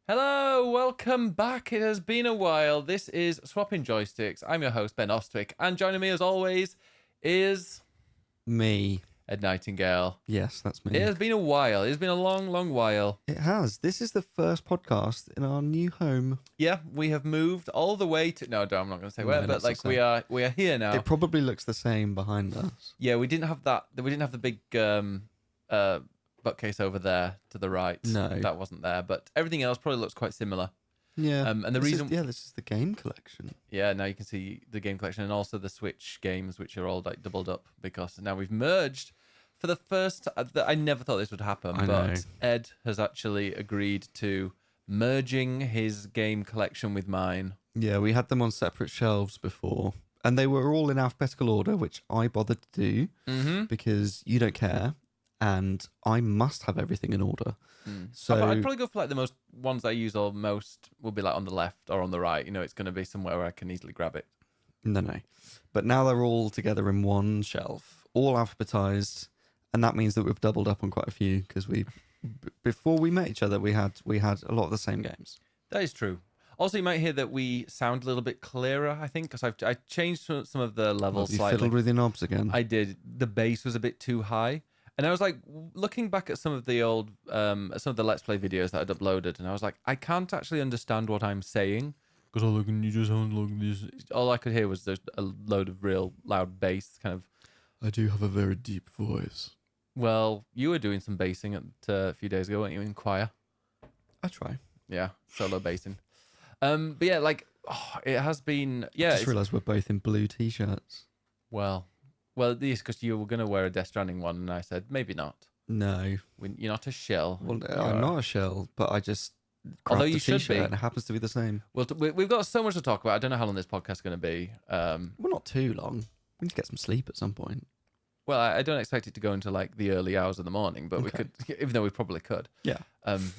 Hello, welcome back. It has been a while. This is Swapping Joysticks. I'm your host, Ben Ostwick, and joining me as always is Me. Ed Nightingale. Yes, that's me. It has been a while. It has been a long, long while. It has. This is the first podcast in our new home. Yeah, we have moved all the way to. No, I'm not going to say where, No, but let's not like say. we are here now. It probably looks the same behind us. Yeah, we didn't have that. We didn't have the big bookcase over there to the right. No. That wasn't there, but everything else probably looks quite similar. Yeah. And the this reason, this is the game collection. yeah, now you can see the game collection and also the Switch games, which are all like doubled up because now we've merged for the first. I never thought this would happen, I but know. Ed has actually agreed to merging his game collection with mine. Yeah, we had them on separate shelves before, and they were all in alphabetical order, which I bothered to do Mm-hmm. because you don't care, and I must have everything in order. So I'd probably go for like the most ones I use or most will be like on the left or on the right. You know, it's going to be somewhere where I can easily grab it. no. But now they're all together in one shelf, all alphabetized, and that means that we've doubled up on quite a few because before we met each other, we had a lot of the same games. That is true. Also, you might hear that we sound a little bit clearer, I think, because I changed some of the levels You slightly. fiddled with your knobs again. I did. The bass was a bit too high. And I was like, looking back at some of the old, some of the Let's Play videos that I'd uploaded, and I was like, I can't actually understand what I'm saying. Because you just sound like this. All I could hear was a load of real loud bass kind of. I do have a very deep voice. Well, you were doing some bassing a few days ago, weren't you, in choir? I try. Yeah, solo bassing. But yeah, like, it has been, yeah. I just realised we're both in blue t-shirts. Well, at least because you were going to wear a Death Stranding one, and I said, maybe not. No. You're not a shell. Well, I'm not a shell, but I just grabbed Although a you should t-shirt be. and it happens to be the same. Well, we've got so much to talk about. I don't know how long this podcast is going to be. Well, not too long. We need to get some sleep at some point. Well, I don't expect it to go into like the early hours of the morning, but we Okay. could, even though we probably could. Yeah.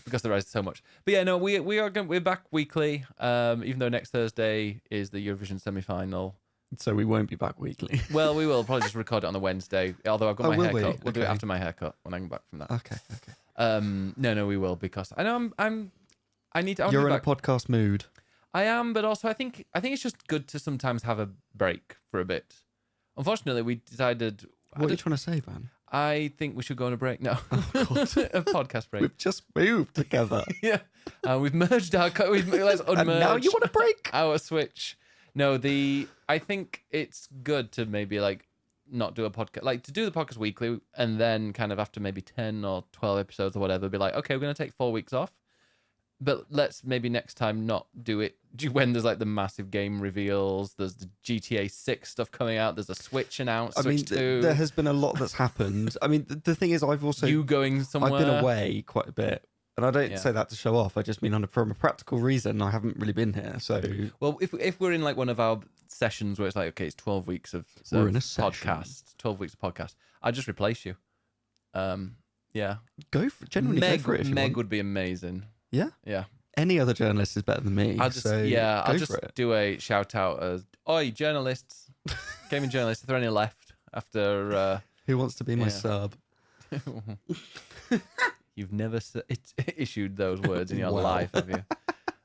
Because there is so much. But yeah, no, we're back weekly. Even though next Thursday is the Eurovision semi-final. So we won't be back weekly. Well, we will probably just record it on the Wednesday. Although I've got my will haircut, we? we'll do it Okay. after my haircut when I come back from that. Okay. No, we will because I know I need to. I wanna You're be in a back. podcast mood. I am, but also I think it's just good to sometimes have a break for a bit. Unfortunately, we decided. What are you trying to say, Van? I think we should go on a break now. God. A podcast break. We've just moved together. Yeah, we've merged our. Let's unmerge. And now you want a break? Our Switch. No, I think it's good to maybe like not do a podcast, like to do the podcast weekly, and then kind of after maybe 10 or 12 episodes or whatever, be like, okay, we're gonna take 4 weeks off, but let's maybe next time not do it when there's like the massive game reveals. There's the GTA 6 stuff coming out. There's a Switch announced. I mean, Switch 2. there has been a lot that's happened. I mean, the thing is, I've also you going somewhere. I've been away quite a bit, and I don't Yeah. say that to show off. I just mean from a practical reason. I haven't really been here, so Well, if we're in like one of our sessions where it's like, okay, it's 12 weeks of We're in a session. podcast, 12 weeks of podcast, I'd just replace you. Yeah. go for genuinely go for it. If you Meg want. would be amazing. Yeah, Yeah. any other journalist is better than me. I'll just so I'll go just for it. do a shout out as, oi, journalists, gaming journalists, if there are any left after Who wants to be my yeah. sub? You've never issued those words in your Wow. life, have you?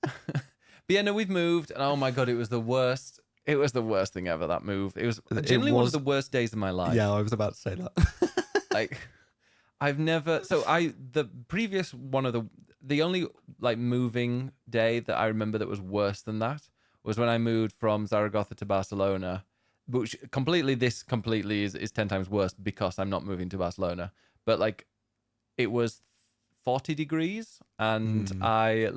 But yeah, no, we've moved, and oh my god, it was the worst. It was the worst thing ever. That move. It was generally one of was- the worst days of my life. Yeah, I was about to say that. Like, I've never. So the previous one of the only like moving day that I remember that was worse than that was when I moved from Zaragoza to Barcelona, which completely is 10 times worse because I'm not moving to Barcelona. But like, it was 40 degrees, and I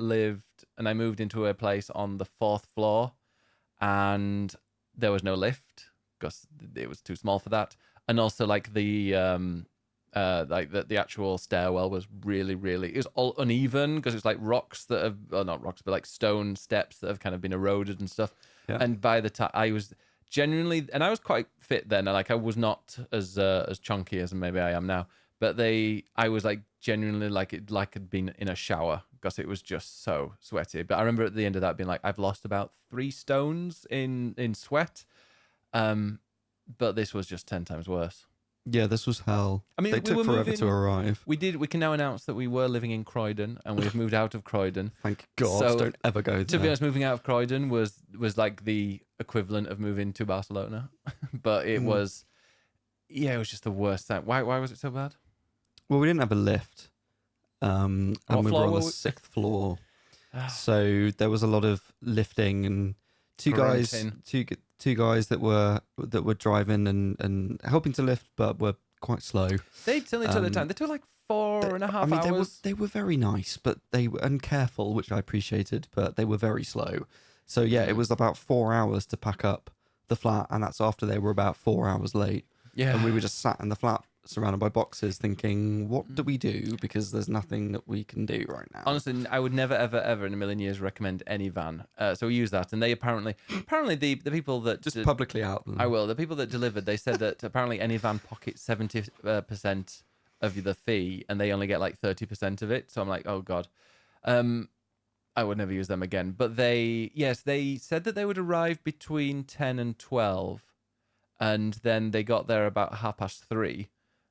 moved into a place on the 4th floor, and there was no lift because it was too small for that, and also like the actual stairwell was really, it was all uneven because it's like rocks that have, well, not rocks, but like stone steps that have kind of been eroded and stuff. Yeah. And by the time I was genuinely, and I was quite fit then, like I was not as chunky as maybe I am now, but I was like genuinely like I'd been in a shower because it was just so sweaty. But I remember at the end of that being like, I've lost about 3 stones in sweat. But this was just 10 times worse. Yeah, this was hell. I mean, They we took were forever to moving. arrive. We did. We can now announce that we were living in Croydon, and we've moved out of Croydon. Thank God, So, don't ever go there. to be honest, moving out of Croydon was like the equivalent of moving to Barcelona, but it was, yeah, it was just the worst time. Why was it so bad? Well, we didn't have a lift, and What we were floor on the were we- 6th floor, so there was a lot of lifting and two guys that were driving and helping to lift, but were quite slow. They only took the time. They took like 4.5 hours. They were very nice, but they were and careful, which I appreciated, but they were very slow. So yeah, it was about 4 hours to pack up the flat, and that's after they were about 4 hours late. Yeah, And we were just sat in the flat surrounded by boxes thinking, what do we do? Because there's nothing that we can do right now. honestly, I would never, ever, ever in a million years recommend any van. So we use that, and they apparently the people that Just publicly out them. I will. The people that delivered, they said that apparently any van pockets 70% of the fee, and they only get like 30% of it. So I'm like, oh god, I would never use them again. But they said that they would arrive between 10 and 12, and then they got there about 3:30.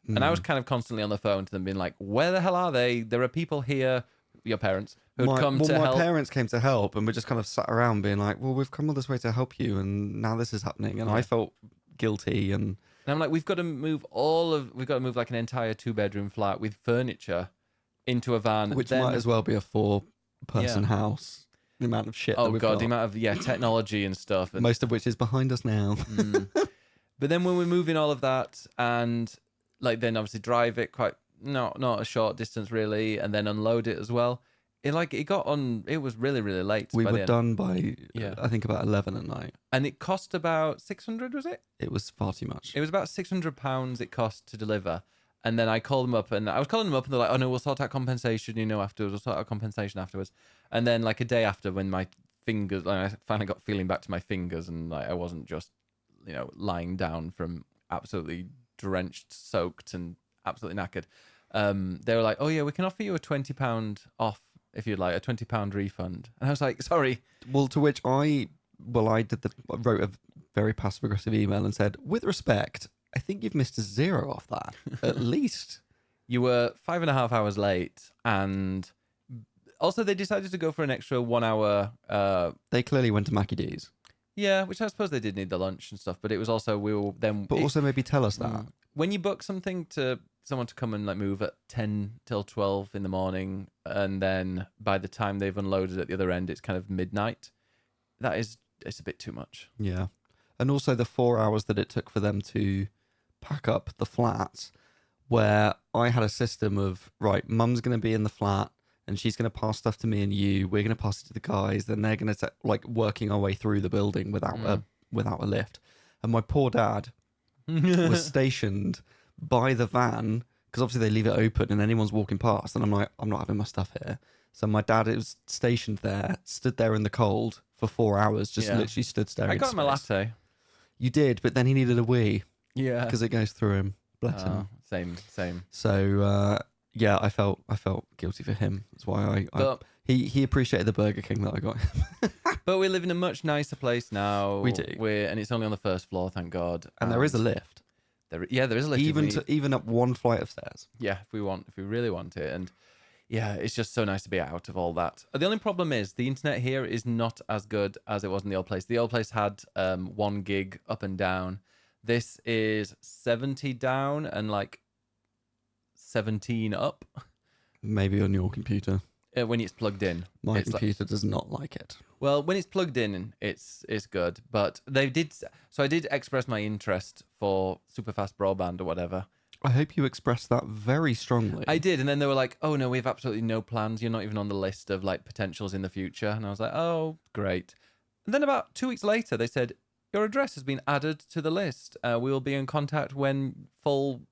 And I was kind of constantly on the phone to them, being like, "Where the hell are they? There are people here, your parents, who'd come to help." My parents came to help, and we just kind of sat around being like, well, we've come all this way to help you, and now this is happening. And I felt guilty. And I'm like, we've got to move like an entire 2-bedroom flat with furniture into a van. Which might as well be a 4-person house. The amount of shit that we've got. The amount of technology and stuff. And, most of which is behind us now. But then when we're moving all of that, and like then obviously drive it quite not a short distance really, and then unload it as well. It was really, really late. We were done by I think about 11 at night. And it cost about 600, was it? It was far too much. It was about £600 it cost to deliver. And then I called them up, and I was calling them up, and they're like, "Oh no, we'll sort out compensation, afterwards. We'll sort out compensation afterwards." And then like a day after, when my fingers, like, I finally got feeling back to my fingers, and like I wasn't just, lying down from absolutely drenched, soaked, and absolutely knackered. They were like, "Oh yeah, we can offer you a £20 off if you'd like, a £20 refund." And I was like, "Sorry." Well, to which I wrote a very passive aggressive email and said, "With respect, I think you've missed a zero off that, at least." You were 5.5 hours late, and also they decided to go for an extra 1 hour. They clearly went to Mackie D's. Yeah, which I suppose they did need the lunch and stuff, but it was also also maybe tell us that when you book something to someone to come and like move at 10 till 12 in the morning, and then by the time they've unloaded at the other end, it's kind of midnight. It's a bit too much. Yeah, and also the 4 hours that it took for them to pack up the flat, where I had a system of, right, mum's going to be in the flat and she's going to pass stuff to me and you, we're going to pass it to the guys, then they're going to like working our way through the building without a lift. And my poor dad was stationed by the van, because obviously they leave it open and anyone's walking past, and I'm like, I'm not having my stuff here. So my dad was stationed there, stood there in the cold for 4 hours, just literally stood staring. I got him a latte. You did, but then he needed a wee. Yeah, because it goes through him. Bless him. Same. So I felt guilty for him. That's why he appreciated the Burger King that I got him. But we live in a much nicer place now. We do. And it's only on the first floor, thank God. And there is a lift. There is a lift. Even up one flight of stairs. Yeah, if we really want it. And yeah, it's just so nice to be out of all that. The only problem is the internet here is not as good as it was in the old place. The old place had 1 gig up and down. This is 70 down and like 17 up. Maybe on your computer. When it's plugged in. My computer does not like it. Well, when it's plugged in, it's good. But I did express my interest for super fast broadband or whatever. I hope you expressed that very strongly. I did, and then they were like, "Oh no, we have absolutely no plans. You're not even on the list of like potentials in the future." And I was like, "Oh, great." And then about 2 weeks later, they said, "Your address has been added to the list. We will be in contact when full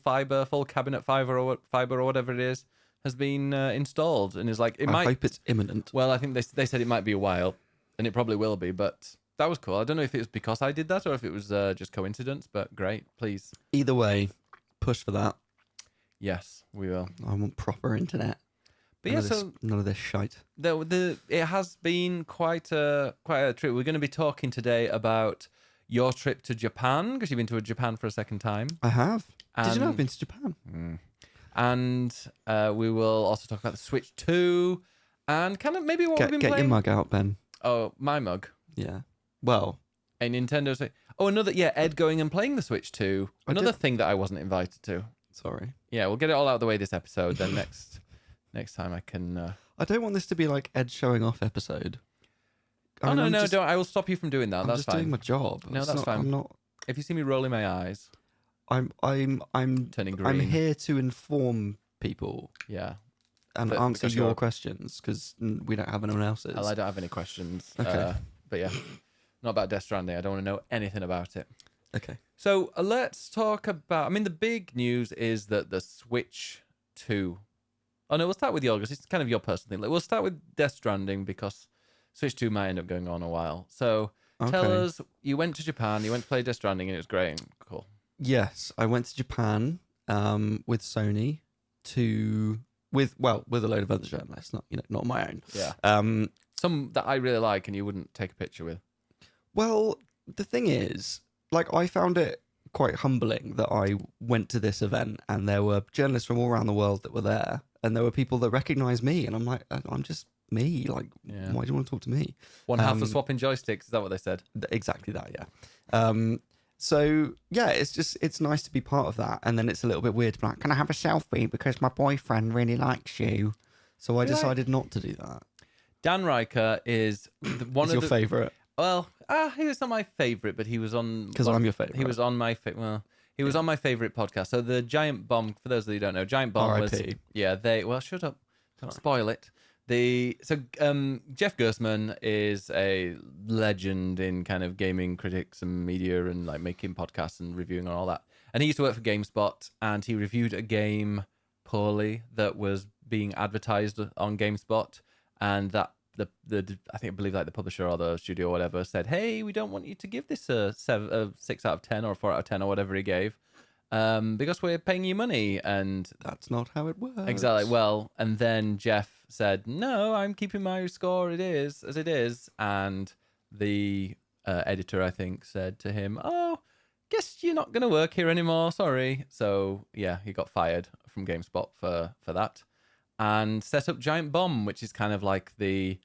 fiber, full cabinet fiber or whatever it is has been installed." And it's like, I hope it's imminent. Well, I think they said it might be a while, and it probably will be, but that was cool. I don't know if it was because I did that or if it was just coincidence, but great, please. Either way, push for that. Yes, we will. I want proper internet. But none of this shite. It has been quite a trip. We're going to be talking today about your trip to Japan, because you've been to Japan for a second time. I have. Did you know I've And- been to Japan? And we will also talk about the Switch 2 and kind of maybe what we've been Get playing. your mug out, Ben. Oh, my mug. Yeah. Well, A Nintendo Switch. Oh, another, Ed going and playing the Switch 2. I Another did- thing that I wasn't invited to. sorry. Yeah, we'll get it all out of the way this episode. Then next time I can. I don't want this to be like Ed showing off episode. Oh, no, I'm no, just- don't. I will stop you from doing that. I'm That's just fine. doing my job. No, It's that's not- fine. I'm not. If you see me rolling my eyes, I'm turning green. I'm here to inform people Yeah. and But answer because your you're- we don't have anyone else's. Well, I don't have any questions. Okay. But yeah, not about Death Stranding. I don't want to know anything about it. Okay. So let's talk about. I mean, the big news is that the Switch 2. Oh no, we'll start with yours because it's kind of your personal thing. Like, we'll start with Death Stranding because Switch 2 might end up going on a while. So tell Okay. us, you went to Japan, you went to play Death Stranding, and it was great. Cool. Yes, I went to Japan with Sony with a load of other journalists, not my own. Yeah. Um, Some that I really like, and you wouldn't take a picture with. well, the thing is, like, I found it quite humbling that I went to this event and there were journalists from all around the world that were there, and there were people that recognized me, and I'm like, I'm just me. Like, Yeah. why do you want to talk to me? One half for Um, swapping joysticks. Is that what they said? Exactly that, yeah. So yeah, it's nice to be part of that, and then it's a little bit weird to be like, can I have a selfie because my boyfriend really likes you? So I Really? decided not to do that. Dan Riker is one Is of your the. favorite? Well, he was not my favorite, but he was on. Because I'm your favorite. He was on my he was on my favorite podcast. So the Giant Bomb, for those of you who don't know, Giant Bomb was R.I.P.. shut up, don't spoil it. Jeff Gersman is a legend in kind of gaming critics and media and like making podcasts and reviewing and all that. And he used to work for GameSpot, and he reviewed a game poorly that was being advertised on GameSpot, and that I believe like the publisher or the studio or whatever said, hey, we don't want you to give this a 6 out of 10 or a 4 out of 10 or whatever he gave, because we're paying you money. And That's not how it works. exactly, well, and then Jeff said, no, I'm keeping my score, it is as it is. And the editor, I think, said to him, oh, guess you're not going to work here anymore, sorry. So yeah, he got fired from GameSpot for that, and set up Giant Bomb, which is kind of like the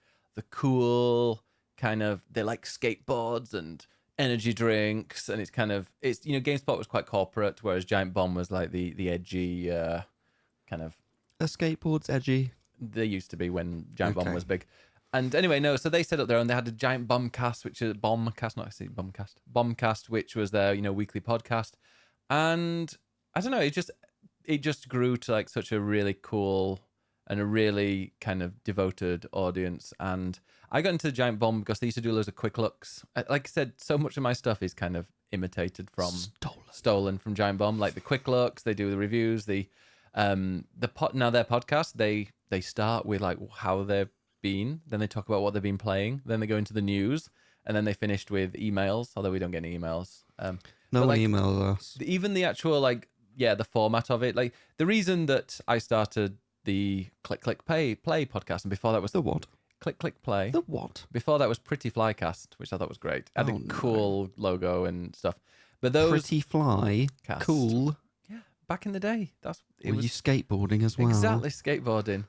cool kind of, they like skateboards and energy drinks, and it's GameSpot was quite corporate, whereas Giant Bomb was like the edgy kind of. A skateboard's edgy. They used to be when Giant Bomb Okay. was big. And anyway, no, so they set up their own. They had a Giant Bombcast, which is Bombcast, which was their weekly podcast. And I don't know, it just grew to like such a really cool and a really kind of devoted audience. And I got into Giant Bomb because they used to do loads of quick looks. Like I said, so much of my stuff is kind of imitated from stolen from Giant Bomb. Like the quick looks, they do the reviews, their podcast, they start with like how they've been, then they talk about what they've been playing, then they go into the news, and then they finished with emails, although we don't get any emails. No but, one like, emailed us. even the actual the format of it, like the reason that I started the Click Click Play podcast, and before that was The what? Click Click Play. The what? Before that was Pretty Flycast, which I thought was great. Had Oh, a no. cool logo and stuff. But those Pretty fly. Cast. Cool. yeah, back in the day, it Were was you skateboarding as well? exactly skateboarding.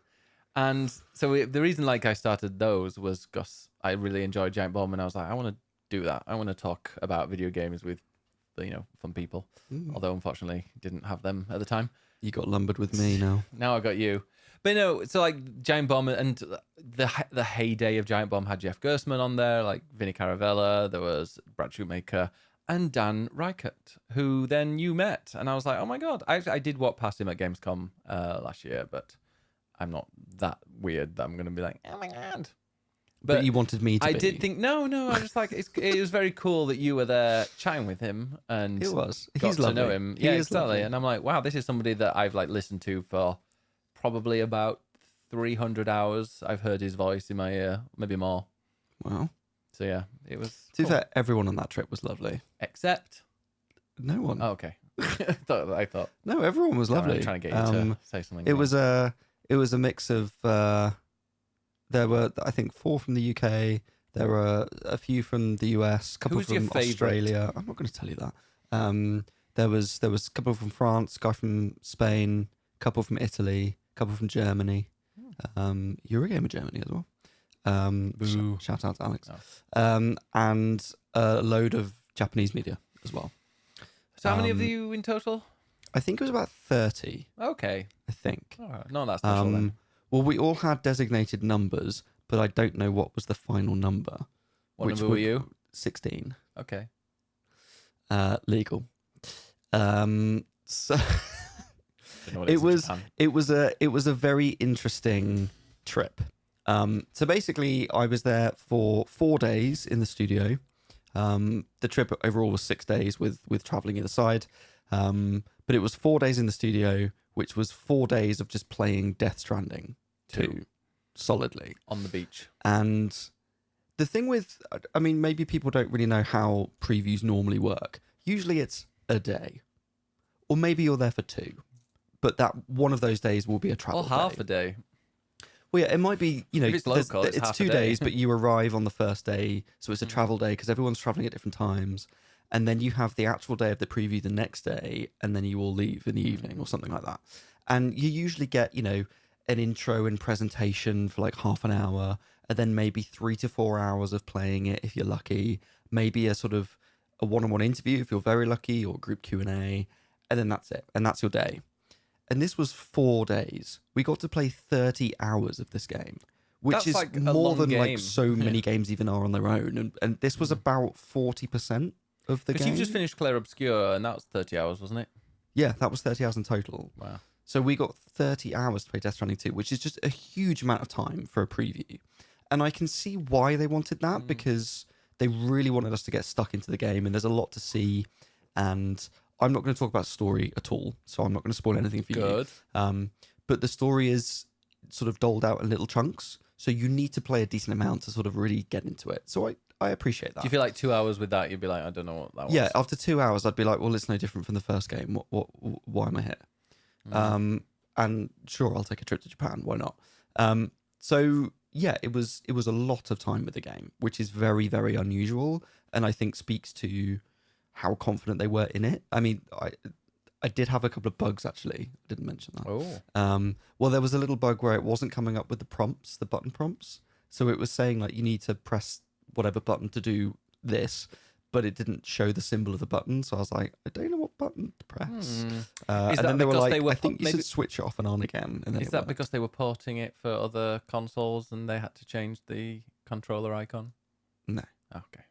And so the reason I started those was because I really enjoyed Giant Bomb, and I was like, I want to do that. I want to talk about video games with fun people. Mm. Although unfortunately didn't have them at the time. You got lumbered with me now. Now I got you. But no, so like Giant Bomb and the heyday of Giant Bomb had Jeff Gersman on there, like Vinny Caravella, there was Brad Shoemaker and Dan Reichert, who then you met. And I was like, oh my God. I did walk past him at Gamescom last year, but I'm not that weird that I'm going to be like, oh my God. But you wanted me to I be. did think, no, I was like, it was very cool that you were there chatting with him and It was. got He's to lovely. know him. He Yeah, is exactly. lovely. And I'm like, wow, this is somebody that I've like listened to for probably about 300 hours. I've heard his voice in my ear, maybe more. Wow. So yeah, it was. To be cool. fair, everyone on that trip was lovely. Except, No one. oh, okay. I thought. No, everyone was lovely. I'm trying to get you to say something. It more. was a mix of there were, I think, 4 from the UK. There were a few from the US, a couple Who's your from favourite? Australia. I'm not going to tell you that. There was a couple from France, a guy from Spain, a couple from Italy, a couple from Germany. Eurogamer Germany as well. Boo. Shout out to Alex. Oh. And a load of Japanese media as well. So how many of you in total? I think it was about 30. Okay. I think. All right. Not that special then. Well, we all had designated numbers, but I don't know what was the final number. What number were you? 16. Okay. Legal. So Don't know what it is in Japan. it was a very interesting trip. So basically, I was there for 4 days in the studio. The trip overall was 6 days with traveling either side. But it was 4 days in the studio, which was 4 days of just playing Death Stranding 2 solidly On the beach. And the thing with, I mean, maybe people don't really know how previews normally work. Usually it's a day, or maybe you're there for 2, but that one of those days will be a travel Or half a day. Well, yeah, it might be, you know, If it's local, it's half a 2 day. days, but you arrive on the first day, so it's a travel day because everyone's traveling at different times. And then you have the actual day of the preview the next day, and then you all leave in the evening or something like that. And you usually get, you know, an intro and presentation for like half an hour, and then maybe 3 to 4 hours of playing it if you're lucky. Maybe a sort of a one-on-one interview if you're very lucky, or group Q&A, and then that's it. And that's your day. And this was 4 days. We got to play 30 hours of this game, which That's is like a more long than game. like so many games even are on their own. And this was about 40% of the Because game. you've just finished Clair Obscur, and that was 30 hours, wasn't it? Yeah, that was 30 hours in total. Wow. So we got 30 hours to play Death Stranding 2, which is just a huge amount of time for a preview. And I can see why they wanted that, because they really wanted us to get stuck into the game, and there's a lot to see. And I'm not going to talk about story at all, so I'm not going to spoil anything for Good. you. But the story is sort of doled out in little chunks, so you need to play a decent amount to sort of really get into it. So I appreciate that. Do you feel like 2 hours with that, you'd be like, I don't know what that was? Yeah, after 2 hours, I'd be like, well, it's no different from the first game. Why am I here? And sure, I'll take a trip to Japan. Why not? So yeah, it was a lot of time with the game, which is very, very unusual, and I think speaks to how confident they were in it. I mean, I did have a couple of bugs actually. I didn't mention that. Oh. Well, there was a little bug where it wasn't coming up with the button prompts. So it was saying like you need to press whatever button to do this, but it didn't show the symbol of the button. So I was like, I don't know what button to press. And that then they were because like, they were I think you maybe- should switch it off and on again. And then Is it that worked. because they were porting it for other consoles and they had to change the controller icon? No. Okay.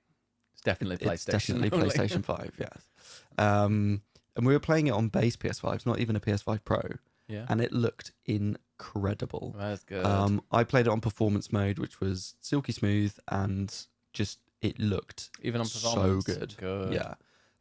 It's definitely PlayStation. It's definitely only. PlayStation 5, yes. And we were playing it on base PS5s, not even a PS5 Pro, Yeah. and it looked incredible. That's good. I played it on performance mode, which was silky smooth, and just it looked Even on so performance. good. Yeah,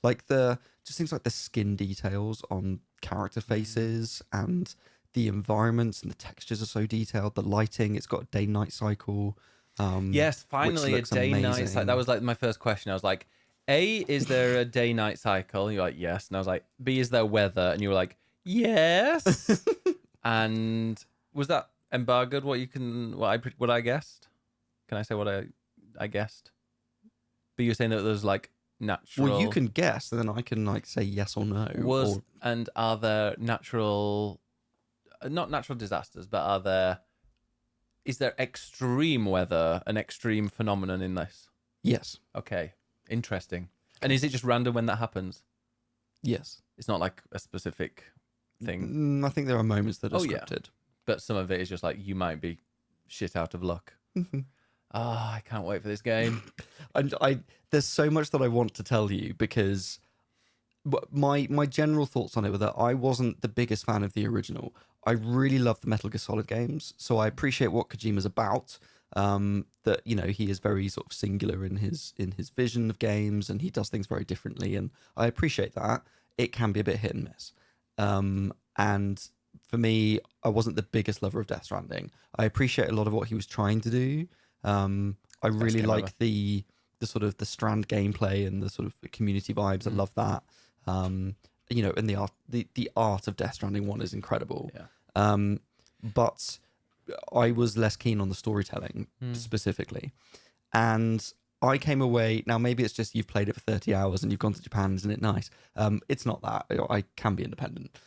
like just things like the skin details on character faces and the environments and the textures are so detailed. The lighting, it's got a day-night cycle. Yes, finally a looks day-night amazing. cycle. That was like my first question. I was like, A, is there a day-night cycle? You're like, yes. And I was like, B, is there weather? And you were like, yes. And was that embargoed? What I guessed? Can I say what I guessed? But you were saying that there's like natural. Well, you can guess, and then I can like say yes or no. And are there natural, not natural disasters, but is there extreme weather, an extreme phenomenon in this? Yes. Okay, interesting. And is it just random when that happens? Yes. It's not like a specific thing, I think there are moments that are Oh, yeah. scripted. but some of it is just like you might be shit out of luck. I can't wait for this game. And there's so much that I want to tell you because my general thoughts on it were that I wasn't the biggest fan of the original. I really love the Metal Gear Solid games, so I appreciate what Kojima's about. That he is very sort of singular in his vision of games, and he does things very differently, and I appreciate that. It can be a bit hit and miss. And for me, I wasn't the biggest lover of Death Stranding. I appreciate a lot of what he was trying to do. I really game like ever. the sort of the Strand gameplay and the sort of community vibes. I love that. And the art of Death Stranding 1 is incredible. Yeah. But I was less keen on the storytelling specifically. And I came away. Now, maybe it's just you've played it for 30 hours and you've gone to Japan. Isn't it nice? It's not that. I can be independent.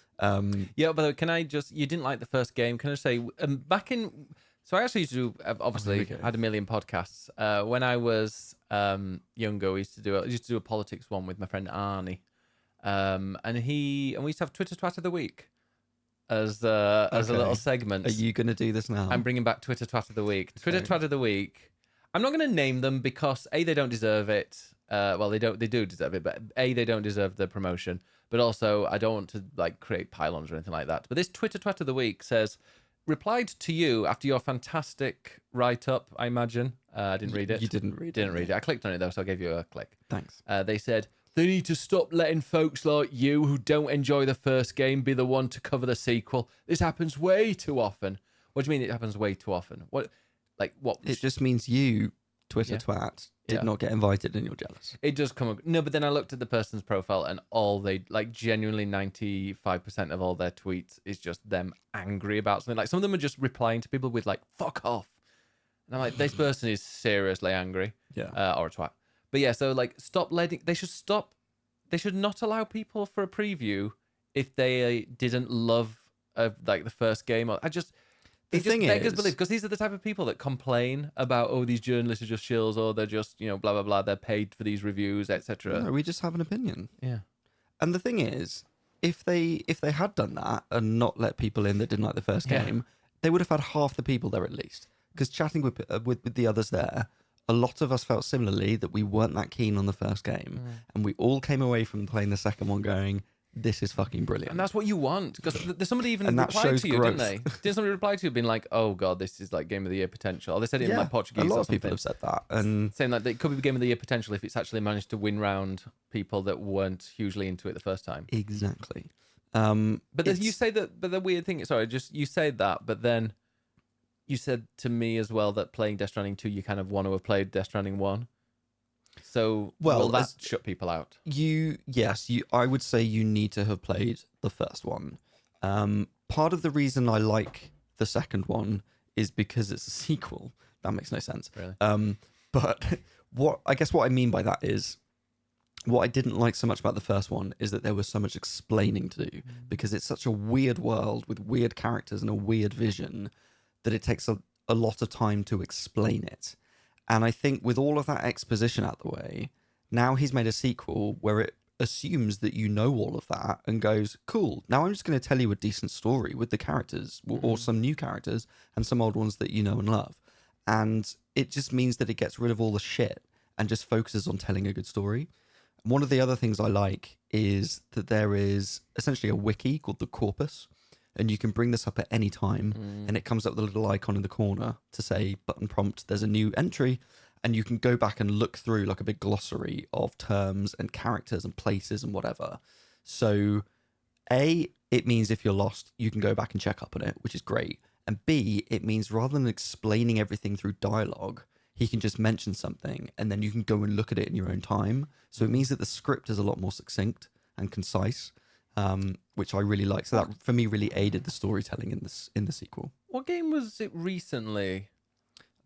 Yeah, but can I just? You didn't like the first game. Can I say back in? So I actually used to do. Obviously, go. had a million podcasts. When I was younger, we used to do a politics one with my friend Arnie, and we used to have Twitter Twat of the Week as a little segment. Are you going to do this now? I'm bringing back Twitter Twat of the Week. Twitter Twat of the Week. I'm not going to name them because A, they don't deserve it. Well, they do deserve it, but A, they don't deserve the promotion. But also, I don't want to like create pylons or anything like that. But this Twitter Twat of the Week says, replied to you after your fantastic write-up, I imagine. I didn't read it. You didn't read it. Didn't read it. I clicked on it, though, so I gave you a click. Thanks. They said, they need to stop letting folks like you who don't enjoy the first game be the one to cover the sequel. This happens way too often. What do you mean it happens way too often? What? It just means you, Twitter twat, did not get invited and you're jealous. It does come. No, but then I looked at the person's profile and all they, like, genuinely 95% of all their tweets is just them angry about something. Like, some of them are just replying to people with, like, fuck off. And I'm like, this person is seriously angry. Yeah. Or a twat. But yeah, so, like, they should not allow people for a preview if they didn't love, like, the first game. It just beggars belief, because these are the type of people that complain about, oh, these journalists are just shills, or they're just, blah, blah, blah, they're paid for these reviews, etc. No, we just have an opinion. Yeah. And the thing is, if they had done that and not let people in that didn't like the first game, they would have had half the people there at least. Because chatting with the others there, a lot of us felt similarly that we weren't that keen on the first game. And we all came away from playing the second one going, this is fucking brilliant. And that's what you want. Because somebody even and replied to you, growth. didn't they? Didn't somebody reply to you being like, oh, God, this is like Game of the Year potential? Or they said it in like Portuguese or something. A lot of people have said that. And saying that it could be Game of the Year potential if it's actually managed to win round people that weren't hugely into it the first time. Exactly. But you say that, but the weird thing, you say that, but then you said to me as well that playing Death Stranding 2, you kind of want to have played Death Stranding 1. So, will that shut people out? I would say you need to have played the first one. Part of the reason I like the second one is because it's a sequel. That makes no sense. Really? But what I mean by that is, what I didn't like so much about the first one is that there was so much explaining to do, because it's such a weird world with weird characters and a weird vision that it takes a lot of time to explain it. And I think with all of that exposition out the way, now he's made a sequel where it assumes that you know all of that and goes, cool, now I'm just going to tell you a decent story with the characters, or some new characters and some old ones that you know and love. And it just means that it gets rid of all the shit and just focuses on telling a good story. One of the other things I like is that there is essentially a wiki called the Corpus, and you can bring this up at any time, and it comes up with a little icon in the corner to say, button prompt, there's a new entry, and you can go back and look through like a big glossary of terms and characters and places and whatever. So, A, it means if you're lost, you can go back and check up on it, which is great. And B, it means rather than explaining everything through dialogue, he can just mention something, and then you can go and look at it in your own time. So it means that the script is a lot more succinct and concise. Which I really like. So that, for me, really aided the storytelling in the sequel. What game was it recently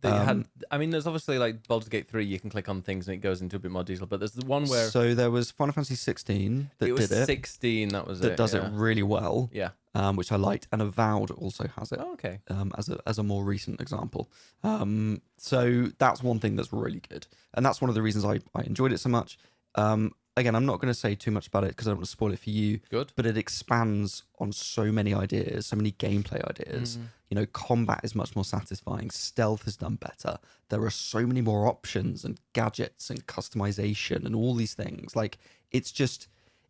that you had? I mean, there's obviously like Baldur's Gate 3, you can click on things and it goes into a bit more detail, but there's the one where... So there was Final Fantasy 16 that it was did it. 16, that was that does it really well. Yeah. Which I liked. And Avowed also has it. Oh, okay. As a more recent example. So that's one thing that's really good. And that's one of the reasons I enjoyed it so much. Again, I'm not going to say too much about it because I don't want to spoil it for you. Good. But it expands on so many ideas, so many gameplay ideas. Combat is much more satisfying. Stealth is done better. There are so many more options and gadgets and customization and all these things. Like, it's just,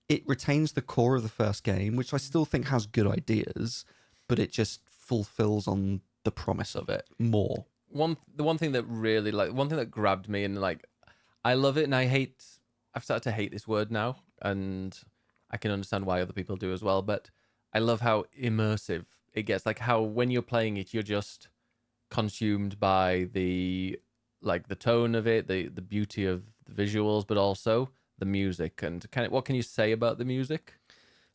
it retains the core of the first game, which I still think has good ideas, but it just fulfills on the promise of it more. The one thing that really, one thing that grabbed me, and I love it, and I've started to hate this word now, and I can understand why other people do as well, but I love how immersive it gets. Like, how when you're playing it, you're just consumed by the tone of it, the beauty of the visuals, but also the music. And what can you say about the music?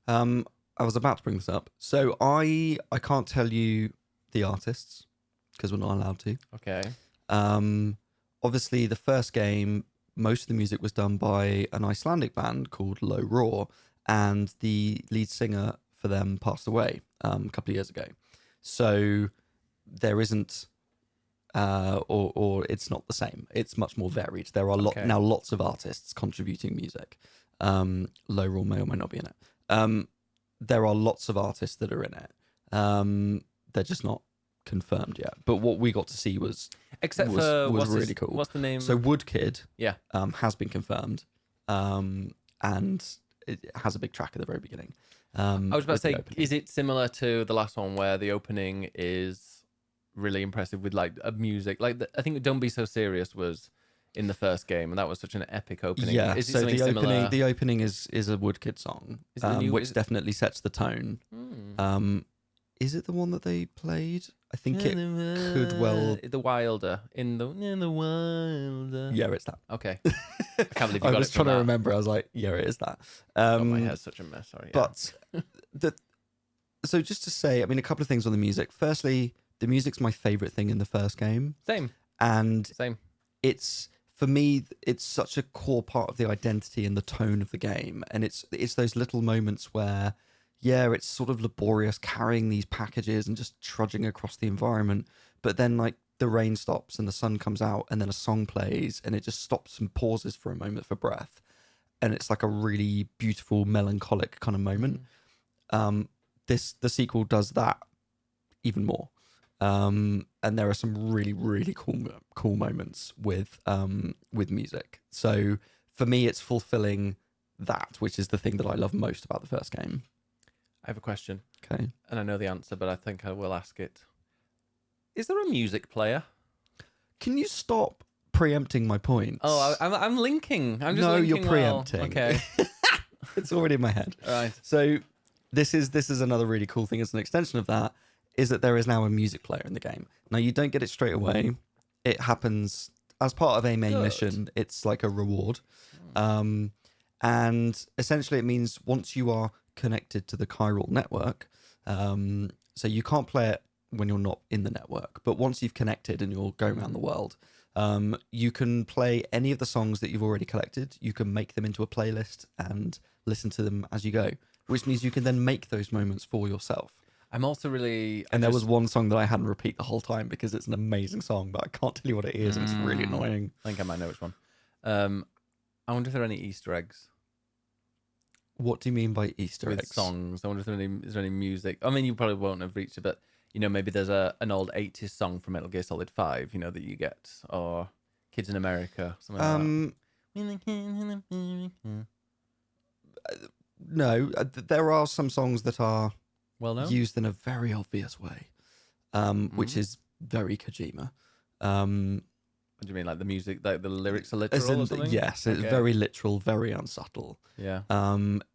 I was about to bring this up. So I can't tell you the artists because we're not allowed to. Okay. obviously the first game, most of the music was done by an Icelandic band called Low Roar, and the lead singer for them passed away a couple of years ago. So there isn't, or it's not the same. It's much more varied. There are now lots of artists contributing music. Low Roar may or may not be in it. There are lots of artists that are in it. They're just not confirmed yet. But what we got to see was really cool. What's the name? So Woodkid, Yeah. has been confirmed, and it has a big track at the very beginning. I was about to say, is it similar to the last one where the opening is really impressive with like a music? Like I think "Don't Be So Serious" was in the first game, and that was such an epic opening. Yeah. Is it So something similar? the opening is a Woodkid song, Is it the new- which definitely sets the tone. Is it the one that they played? I think it could well. The Wilder in the Wilder. Yeah, it's that. Okay. I can't believe you got I was it trying from to that. remember. I was like, yeah, it is that. God, my hair's such a mess. Sorry. Yeah. But so just to say, I mean, a couple of things on the music. Firstly, the music's my favorite thing in the first game, Same. and It's for me, it's such a core part of the identity and the tone of the game. And it's those little moments where, yeah, it's sort of laborious carrying these packages and just trudging across the environment. But then like the rain stops and the sun comes out and then a song plays and it just stops and pauses for a moment for breath. And it's like a really beautiful, melancholic kind of moment. The sequel does that even more. And there are some really, really cool moments with music. So for me, it's fulfilling that, which is the thing that I love most about the first game. I have a question. Okay. And I know the answer, but I think I will ask it. Is there a music player? Can you stop preempting my points? Oh, I'm linking. I'm just no, linking. you're preempting. Okay. It's already in my head. All right. So this is another really cool thing as an extension of that, is that there is now a music player in the game. Now, you don't get it straight away. It happens as part of a main mission. It's like a reward. And essentially it means once you are connected to the chiral network, so you can't play it when you're not in the network, but once you've connected and you're going around the world, you can play any of the songs that you've already collected. You can make them into a playlist and listen to them as you go, which means you can then make those moments for yourself. I'm also really... There was one song that I had on repeat the whole time because it's an amazing song, but I can't tell you what it is, and it's really annoying. I think I might know which one. I wonder if there are any Easter eggs. What do you mean by Easter With eggs? songs. I wonder if is there any music. I mean, you probably won't have reached it, but you know, maybe there's an old 80s song from Metal Gear Solid 5, you know, that you get, or Kids in America, something like that. No, there are some songs that are Well known. used in a very obvious way, which is very Kojima. What do you mean, like the music, like the lyrics are literal or something? Yes, it's very literal, very unsubtle. Yeah.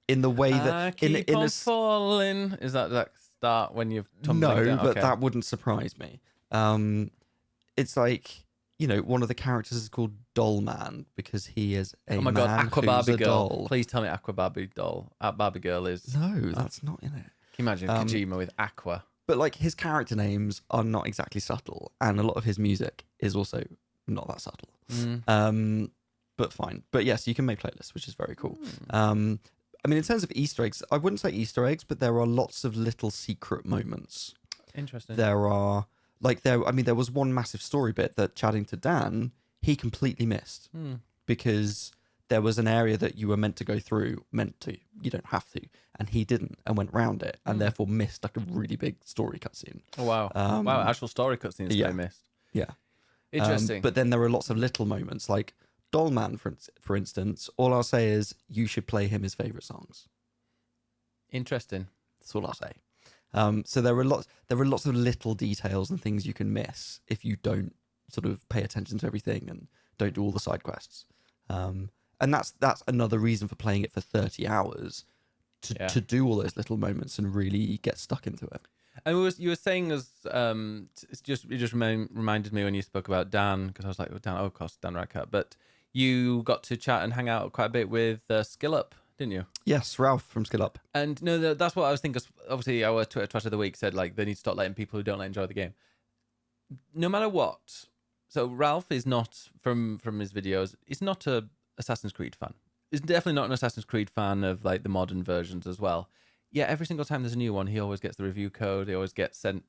In the way that I keep on falling. Is that start when you've tumbling down? But that wouldn't surprise me. It's like, you know, one of the characters is called Doll Man because he is a oh my god, man Aqua who's Barbie a Girl. doll. Please tell me Aqua Barbie doll. Barbie Girl is. No, that's not in it. Can you imagine Kojima with Aqua? But like his character names are not exactly subtle, and a lot of his music is also not that subtle. But fine. But yes, you can make playlists, which is very cool. I mean, in terms of Easter eggs, I wouldn't say Easter eggs, but there are lots of little secret moments. Interesting. There was one massive story bit that, chatting to Dan, he completely missed because there was an area that you were meant to go through, you don't have to, and he didn't and went round it and therefore missed like a really big story cutscene. Oh, wow. Wow, actual story cutscenes they missed. Yeah. Interesting. But then there are lots of little moments, like Dollman, for instance. All I'll say is you should play him his favorite songs. Interesting. That's all I'll say. So there are lots of little details and things you can miss if you don't sort of pay attention to everything and don't do all the side quests. And that's another reason for playing it for 30 hours to do all those little moments and really get stuck into it. And you were saying it just reminded me when you spoke about Dan, because I was like, oh, Dan, of course, Dan Radcat. But you got to chat and hang out quite a bit with Skill Up, didn't you? Yes, Ralph from Skill Up. And no, that's what I was thinking. 'Cause obviously, our Twitter of the week said like they need to stop letting people who don't enjoy the game. No matter what, So Ralph is not from his videos. He's not a Assassin's Creed fan. He's definitely not an Assassin's Creed fan of like the modern versions as well. Yeah, every single time there's a new one, he always gets the review code. He always gets sent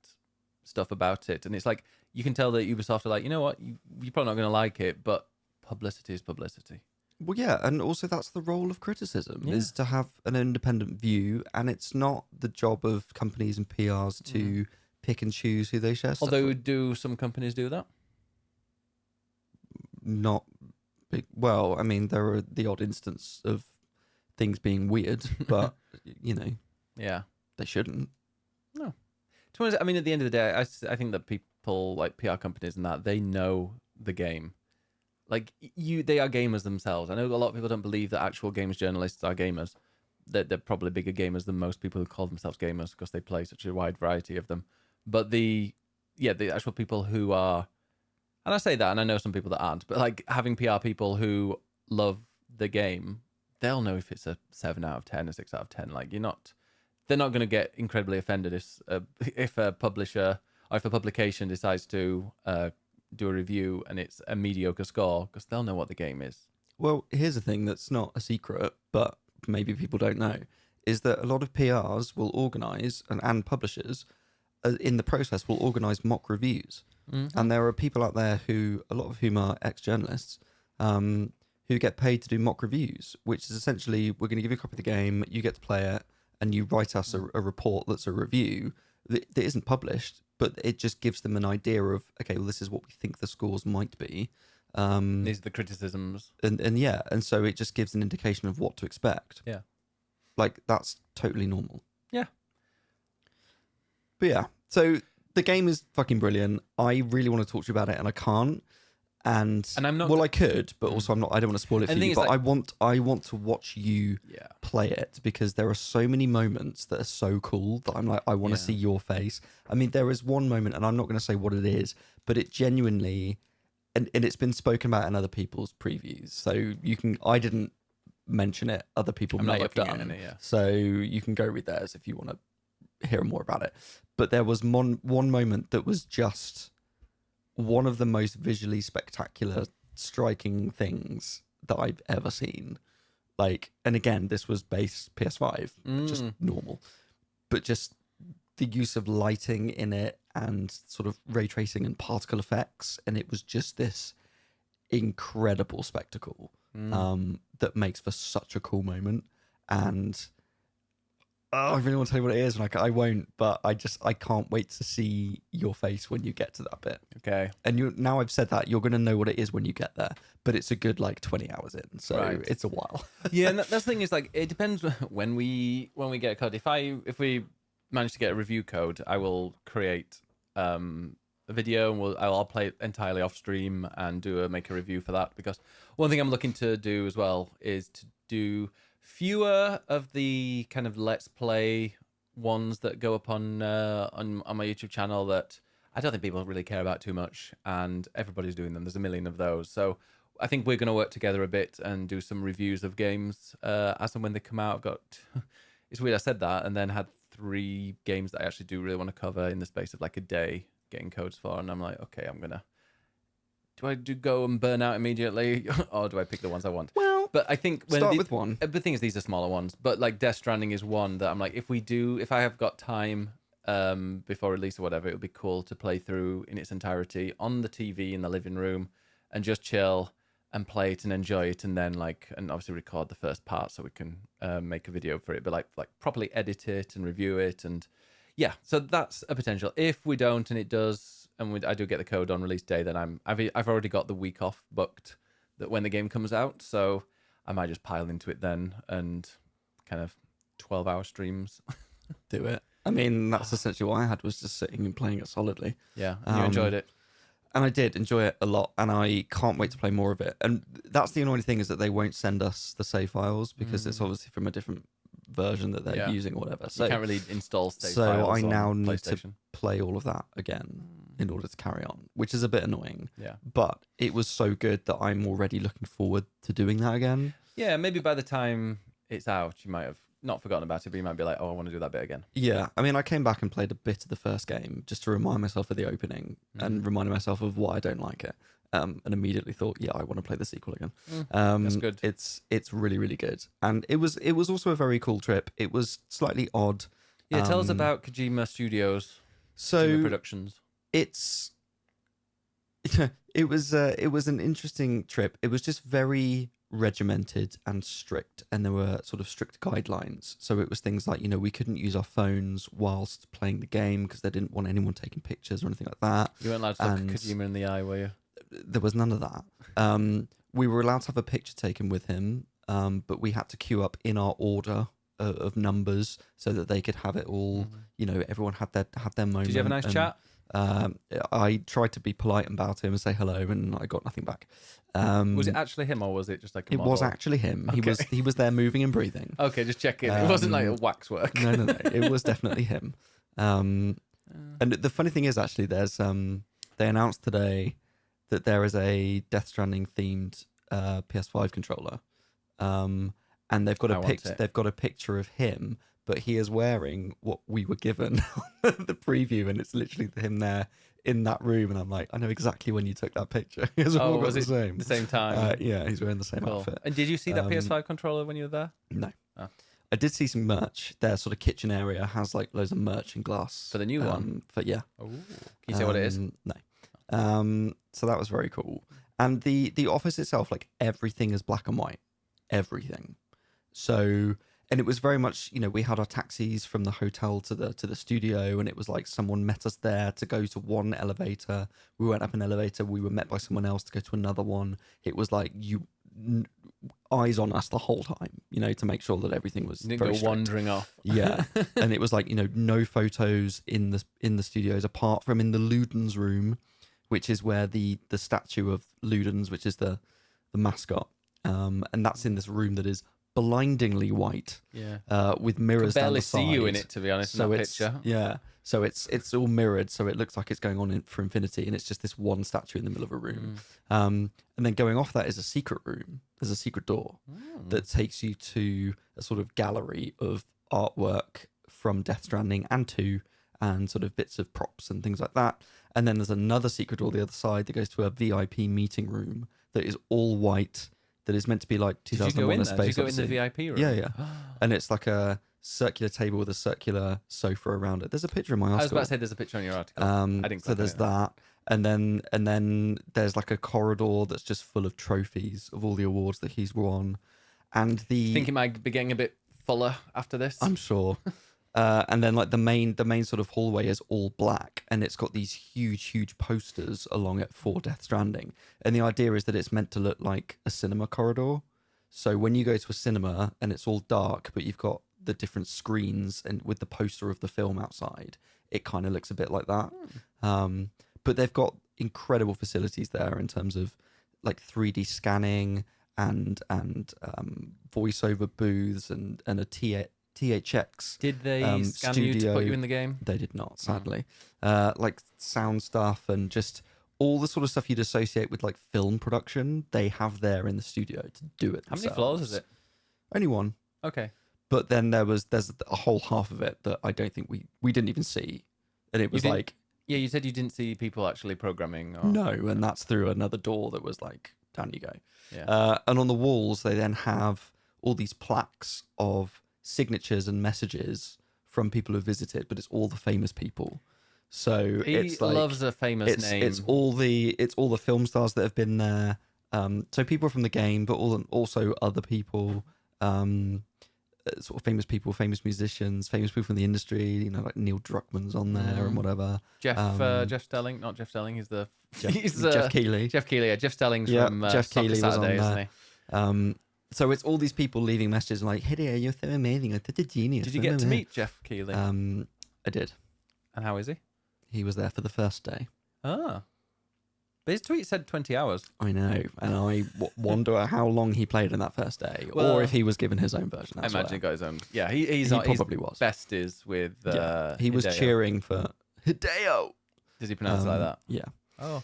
stuff about it, and it's like you can tell that Ubisoft are like, you know what, you're probably not going to like it, but publicity is publicity. Well, yeah, and also that's the role of criticism, is to have an independent view, and it's not the job of companies and PRs to pick and choose who they share stuff Although, with. do some companies do that? Not big. Well, I mean, there are the odd instance of things being weird, but, you know, Yeah. they shouldn't. No. To be honest, I mean, at the end of the day, I think that people like PR companies and that, they know the game. Like they are gamers themselves. I know a lot of people don't believe that actual games journalists are gamers. They're probably bigger gamers than most people who call themselves gamers because they play such a wide variety of them. But the actual people who are, and I say that, and I know some people that aren't, but like having PR people who love the game, they'll know if it's a 7 out of 10, a 6 out of 10. Like they're not going to get incredibly offended if a publisher or if a publication decides to do a review and it's a mediocre score, because they'll know what the game is. Well, here's the thing that's not a secret, but maybe people don't know, is that a lot of PRs will organise, and publishers in the process will organise mock reviews. Mm-hmm. And there are people out there who, a lot of whom are ex-journalists, who get paid to do mock reviews, which is essentially, we're going to give you a copy of the game, you get to play it, and you write us a report that's a review that isn't published, but it just gives them an idea of, okay, well, this is what we think the scores might be. These are the criticisms. And so it just gives an indication of what to expect. Yeah. Like, that's totally normal. Yeah. But yeah, so the game is fucking brilliant. I really want to talk to you about it, and I can't. And I'm not. Well, I could, but also I'm not. I don't want to spoil it for you. But like, I want to watch you play it, because there are so many moments that are so cool that I'm like, I want to see your face. I mean, there is one moment, and I'm not going to say what it is, but it genuinely, and it's been spoken about in other people's previews. So you can. I didn't mention it. Other people may have done. So you can go read theirs if you want to hear more about it. But there was one moment that was just one of the most visually spectacular, striking things that I've ever seen. Like, and again, this was base PS5, just normal, but just the use of lighting in it and sort of ray tracing and particle effects, and it was just this incredible spectacle that makes for such a cool moment. And I really want to tell you what it is, and I won't, but I can't wait to see your face when you get to that bit. Okay. And now I've said that, you're going to know what it is when you get there, but it's a good, 20 hours in, so it's a while. Yeah, and that's the thing is, it depends when we get a code. If we manage to get a review code, I will create a video, and I'll play it entirely off stream and make a review for that, because one thing I'm looking to do as well is to do fewer of the kind of let's play ones that go up on my YouTube channel that I don't think people really care about too much, and everybody's doing them. There's a million of those. So I think we're going to work together a bit and do some reviews of games as and when they come out. I've got it's weird I said that, and then had 3 games that I actually do really want to cover in the space of a day, getting codes for, and I'm like, okay, do I go and burn out immediately, or do I pick the ones I want? Well, but I think start with one. The thing is, these are smaller ones, but Death Stranding is one that I'm like, if I have got time before release or whatever, it would be cool to play through in its entirety on the TV in the living room and just chill and play it and enjoy it, and then and obviously record the first part so we can make a video for it, but like properly edit it and review it, and yeah, so that's a potential. If we don't and it does, and I do get the code on release day, then I've already got the week off booked that when the game comes out, so I might just pile into it then and kind of 12-hour streams. Do it. I mean, that's essentially what I had, was just sitting and playing it solidly. Yeah, you enjoyed it. And I did enjoy it a lot, and I can't wait to play more of it. And that's the annoying thing, is that they won't send us the save files, because it's obviously from a different version that they're using or whatever. So you can't really install save files. So I now need to play all of that again in order to carry on, which is a bit annoying. Yeah. But it was so good that I'm already looking forward to doing that again. Yeah, maybe by the time it's out, you might have not forgotten about it, but you might be like, oh, I want to do that bit again. Yeah, I mean, I came back and played a bit of the first game just to remind myself of the opening and reminding myself of why I don't like it. and immediately thought, yeah, I want to play the sequel again. That's good. It's really, really good. And it was also a very cool trip. It was slightly odd. Yeah, tell us about Kojima Studios, Kojima So Productions. it's it was an interesting trip. It was just very regimented and strict, and there were sort of strict guidelines. So it was things like, we couldn't use our phones whilst playing the game because they didn't want anyone taking pictures or anything like that. You weren't allowed to look Kojima in the eye, were you? There was none of that. We were allowed to have a picture taken with him, but we had to queue up in our order of numbers so that they could have it all. Everyone had their moment. Did you have a nice chat? I tried to be polite about him and say hello, and I got nothing back. Was it actually him, or was it just like a model? It was actually him. Okay. He was there moving and breathing. Okay, just checking. It wasn't like a waxwork. No. It was definitely him. And the funny thing is, actually, there's they announced today that there is a Death Stranding themed PS5 controller, and they've got a picture of him, but he is wearing what we were given the preview, and it's literally him there in that room, and I'm like, I know exactly when you took that picture. It's all got was the it same. the same time? Yeah, he's wearing the same outfit. And did you see that PS5 controller when you were there? No. Oh. I did see some merch. Their sort of kitchen area has like loads of merch and glass. For the new one? Yeah. Ooh. Can you say what it is? No. So that was very cool. And the office itself, like everything is black and white. Everything. So, and it was very much, we had our taxis from the hotel to the studio, and it was like someone met us there to go to one elevator. We went up an elevator. We were met by someone else to go to another one. It was like eyes on us the whole time, to make sure that everything was You didn't very go strict. wandering off. Yeah. And it was like, no photos in the studios apart from in the Ludens room, which is where the statue of Ludens, which is the mascot, and that's in this room that is blindingly white, with mirrors down barely the side. see you in it, to be honest, in that picture. Yeah, so it's all mirrored, so it looks like it's going on for infinity, and it's just this one statue in the middle of a room. And then going off that is a secret room. There's a secret door that takes you to a sort of gallery of artwork from Death Stranding and 2, and sort of bits of props and things like that. And then there's another secret door the other side that goes to a VIP meeting room that is all white, that is meant to be like 2001: A Space Odyssey. Did you go in the VIP room? Yeah. And it's like a circular table with a circular sofa around it. There's a picture in my article. I was about to say there's a picture on your article. I didn't. So there's that, and then there's like a corridor that's just full of trophies of all the awards that he's won, and Do you think it might be getting a bit fuller after this? I'm sure. And then like the main sort of hallway is all black, and it's got these huge posters along it for Death Stranding. And the idea is that it's meant to look like a cinema corridor. So when you go to a cinema and it's all dark, but you've got the different screens and with the poster of the film outside, it kind of looks a bit like that. But they've got incredible facilities there in terms of like 3D scanning and voiceover booths and a THX. Did they scan you to put you in the game? They did not, sadly. Like sound stuff and just all the sort of stuff you'd associate with like film production, they have there in the studio to do it themselves. How many floors is it? Only one. Okay. But then there's a whole half of it that I don't think we didn't even see. And it was like... Yeah, you said you didn't see people actually programming. Or... No, and that's through another door that was like, down you go. Yeah. And on the walls, they then have all these plaques of signatures and messages from people who visited, but it's all the famous people. So he loves a famous name. It's all the film stars that have been there. So people from the game, but also other people, sort of famous people, famous musicians, famous people from the industry. Like Neil Druckmann's on there and whatever. Jeff Stelling, not Jeff Stelling. He's Jeff Keighley. Jeff Keighley. Yeah, Jeff Stelling's from Jeff Keighley Saturday, was on isn't there. he? So it's all these people leaving messages like, "Hey dear, you're so amazing. You're such a genius." Did you get to meet Jeff Keighley? I did. And how is he? He was there for the first day. Ah. But his tweet said 20 hours. I know. And I wonder how long he played in that first day, or if he was given his own version. I imagine he got his own. Yeah, he probably was. Best is with he was Hideo. cheering for Hideo. Does he pronounce it like that? Yeah. Oh.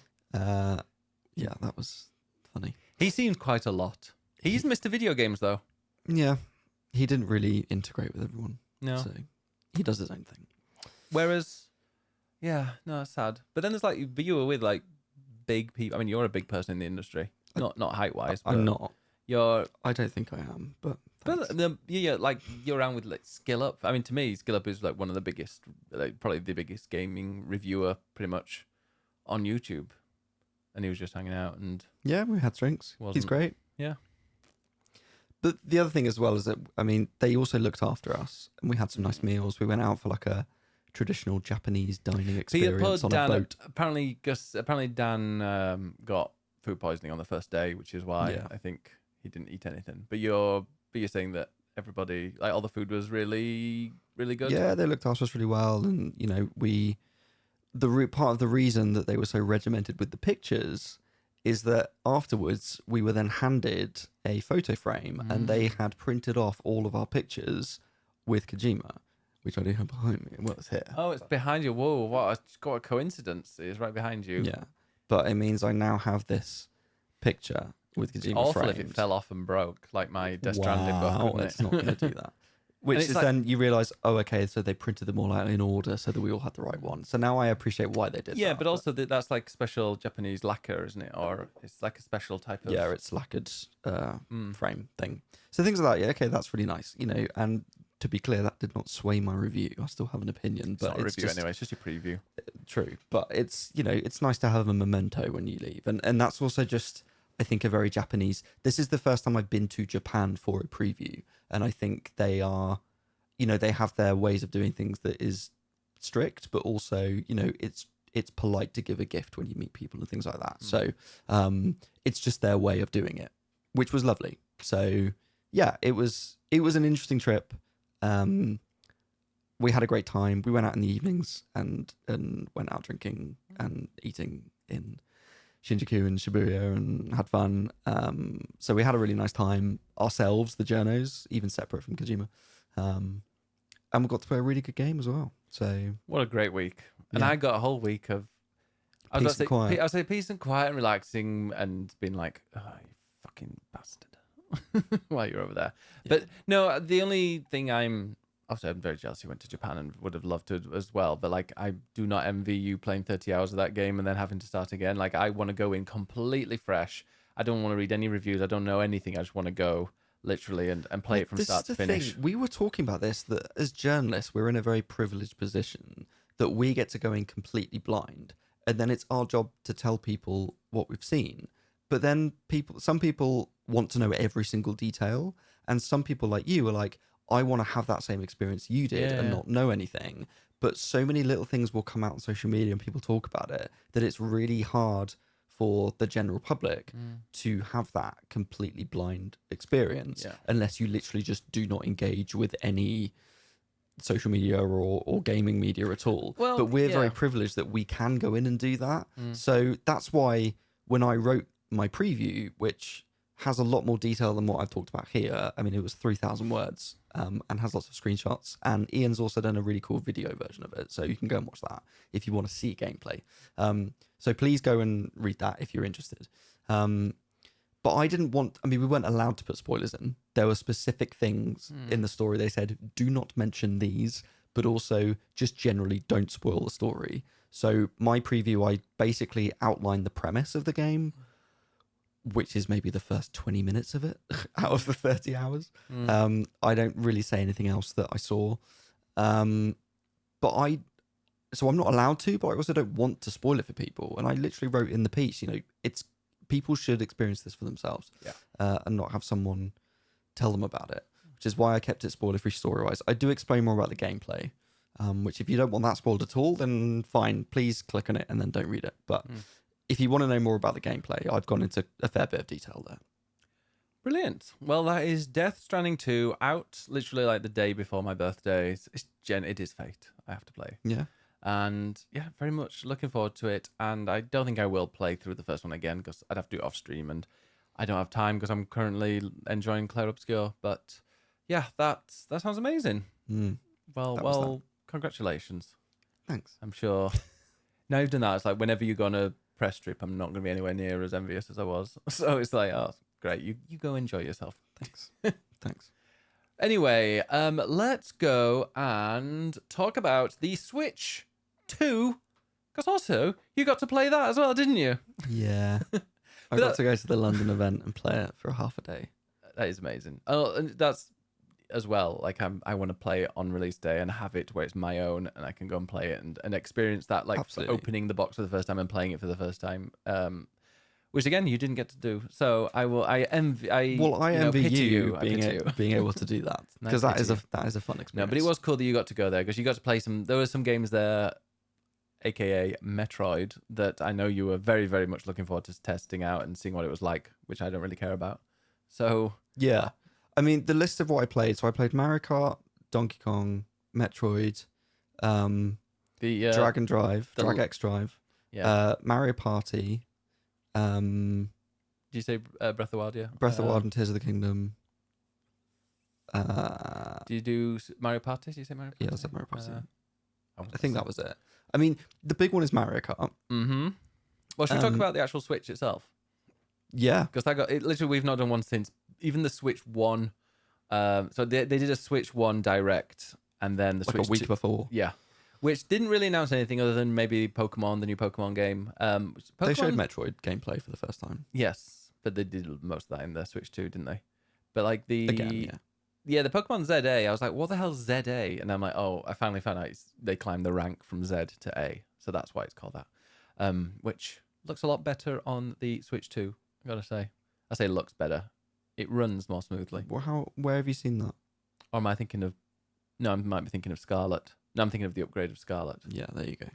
Yeah, that was funny. He seems quite a lot. He's Mr. Video Games, though. Yeah. He didn't really integrate with everyone. No. So he does his own thing. Whereas, yeah, no, it's sad. But then there's like, you were with like big people. I mean, you're a big person in the industry, not height wise. I'm not. You're. I don't think I am, but thanks. But like you're around with like Skill Up. I mean, to me, Skill Up is like one of the biggest, like probably the biggest gaming reviewer, pretty much, on YouTube. And he was just hanging out, and Yeah, we had drinks. He's Wasn't- great. yeah, But the other thing as well is that, I mean, they also looked after us and we had some nice meals. We went out for like a traditional Japanese dining experience on a boat. Apparently Dan got food poisoning on the first day, which is why Yeah. I think he didn't eat anything. But you're saying that everybody, like all the food was really, really good. Yeah, they looked after us really well. And, you know, part of the reason that they were so regimented with the pictures is that afterwards we were then handed a photo frame and they had printed off all of our pictures with Kojima, which I do have behind me. Well, it's here. Oh, it's behind you. Whoa, what a coincidence. It's right behind you. Yeah. But it means I now have this picture with Kojima Awful framed. if it fell off and broke, like my Death Stranding book. Wouldn't It's it? not going to do that. Which it's is like- then you realise, oh, okay, so they printed them all out in order so that we all had the right one. So now I appreciate why they did that. Yeah, but also that's like special Japanese lacquer, isn't it? Or it's like a special type of. Yeah, it's lacquered frame thing. So things like that, yeah, okay, that's really nice. You know, and to be clear, that did not sway my review. I still have an opinion, It's but not a it's review just anyway. It's just your preview. true. But it's, you know, it's nice to have a memento when you leave. And that's also just, I think, a very Japanese. This is the first time I've been to Japan for a preview. And I think they are, you know, they have their ways of doing things that is strict, but also, you know, it's polite to give a gift when you meet people and things like that. So it's just their way of doing it, which was lovely. So yeah, it was an interesting trip. We had a great time. We went out in the evenings and went out drinking and eating in Shinjuku and Shibuya and had fun. So we had a really nice time ourselves, the journos, even separate from Kojima. And we got to play a really good game as well. So What a great week. And Yeah. I got a whole week of. Peace and quiet. I would say peace and quiet and relaxing and being like, oh, you fucking bastard, while you're over there. Yeah. But no, the only thing I'm very jealous you went to Japan and would have loved to as well. But like, I do not envy you playing 30 hours of that game and then having to start again. Like, I want to go in completely fresh. I don't want to read any reviews. I don't know anything. I just want to go literally and play it from This start is to the finish. thing. We were talking about this, that as journalists, we're in a very privileged position that we get to go in completely blind. And then it's our job to tell people what we've seen. But then some people want to know every single detail. And some people like you are like, I want to have that same experience you did and Yeah. not know anything. But so many little things will come out on social media and people talk about it that it's really hard for the general public to have that completely blind experience Yeah. unless you literally just do not engage with any social media or gaming media at all. Well, but we're very yeah. privileged that we can go in and do that. So that's why when I wrote my preview, which has a lot more detail than what I've talked about here, I mean, it was 3,000 words and has lots of screenshots. And Ian's also done a really cool video version of it. So you can go and watch that if you want to see gameplay. So please go and read that if you're interested. But I didn't want, I mean, we weren't allowed to put spoilers in. There were specific things in the story. They said, do not mention these, but also just generally don't spoil the story. So my preview, I basically outlined the premise of the game, which is maybe the first 20 minutes of it out of the 30 hours. I don't really say anything else that I saw. So I'm not allowed to, but I also don't want to spoil it for people. And I literally wrote in the piece, you know, people should experience this for themselves, and not have someone tell them about it, which is why I kept it spoiler-free story-wise. I do explain more about the gameplay, which if you don't want that spoiled at all, then fine, please click on it and then don't read it. But if you want to know more about the gameplay, I've gone into a fair bit of detail there. Brilliant. Well, that is Death Stranding 2, out literally like the day before my birthday. It is fate. I have to play. Yeah. And yeah, very much looking forward to it. And I don't think I will play through the first one again because I'd have to do it off stream and I don't have time because I'm currently enjoying Claire Obscure. But yeah, that sounds amazing. Well, congratulations. Thanks. I'm sure. Now you've done that, it's like whenever you go on a press trip, I'm not going to be anywhere near as envious as I was. So it's like, oh, great. You go enjoy yourself. Thanks. Thanks. Anyway, let's go and talk about the Switch 2 Because also, you got to play that as well, didn't you? Yeah. I But got to go to the London event and play it for half a day. That is amazing. Oh, and that's as well. Like I want to play it on release day and have it where it's my own, and I can go and play it and experience that, like Absolutely. opening the box for the first time and playing it for the first time. Which again, you didn't get to do. So I will. I envy. I envy pity you I being pity you. being able to do that, And I because that pity is a you. fun experience. No, but it was cool that you got to go there because you got to play some. There were some games there, aka Metroid, that I know you were very, very much looking forward to testing out and seeing what it was like, which I don't really care about. So Yeah. I mean, the list of what I played. So I played Mario Kart, Donkey Kong, Metroid, the Dragon Drive, the- Drag X Drive, yeah. Mario Party, Did you say Breath of the Wild? Yeah. Breath of the Wild and Tears of the Kingdom. Do you do Mario Party? Did you say Mario Party? Yeah, I said Mario Party. I I think that was it. I mean, the big one is Mario Kart. Mm-hmm. Well, should we talk about the actual Switch itself? Yeah. Because I got it. Literally, we've not done one since even the Switch One. So they did a Switch One Direct, and then the Like Switch a week 2, before. yeah, which didn't really announce anything other than maybe Pokemon, the new Pokemon game. They showed Pokemon- Metroid gameplay for the first time. Yes, but they did most of that in the Switch 2, didn't they? But like Again, yeah, the Pokemon ZA, I was like, what the hell's ZA? And I'm like, oh, I finally found out they climbed the rank from Z to A, so that's why it's called that. Which looks a lot better on the Switch 2. I gotta say, I say looks better. It runs more smoothly. Well, where have you seen that? Or am I thinking of? No, I might be thinking of Scarlet. No, I'm thinking of the upgrade of Scarlet. Yeah, there you go.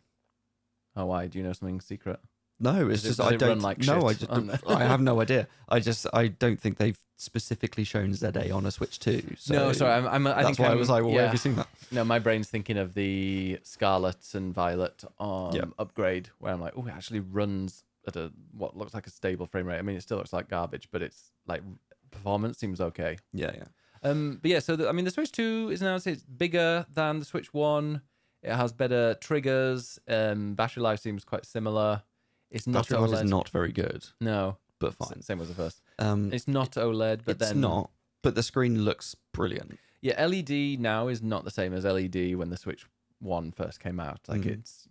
Oh, why? Do you know something secret? No, it's Does just it I run don't. like No, shit I on just the- I have no idea. I don't think they've specifically shown ZA on a Switch 2. So No, sorry. I that's think why I I'm- was like, well, where yeah. have you seen that? No, my brain's thinking of the Scarlet and Violet Yeah. upgrade, where I'm like, oh, it actually runs at what looks like a stable frame rate. I mean, it still looks like garbage, but it's like performance seems okay. Yeah. But yeah, so the Switch 2 is announced. It's bigger than the Switch 1. It has better triggers. Battery life seems quite similar. It's not Battery life OLED. is not very good, No, but fine. same as the first. Um, It's not OLED, but it's then not. But the screen looks brilliant. yeah, LED now is not the same as LED when the Switch 1 first came out. Like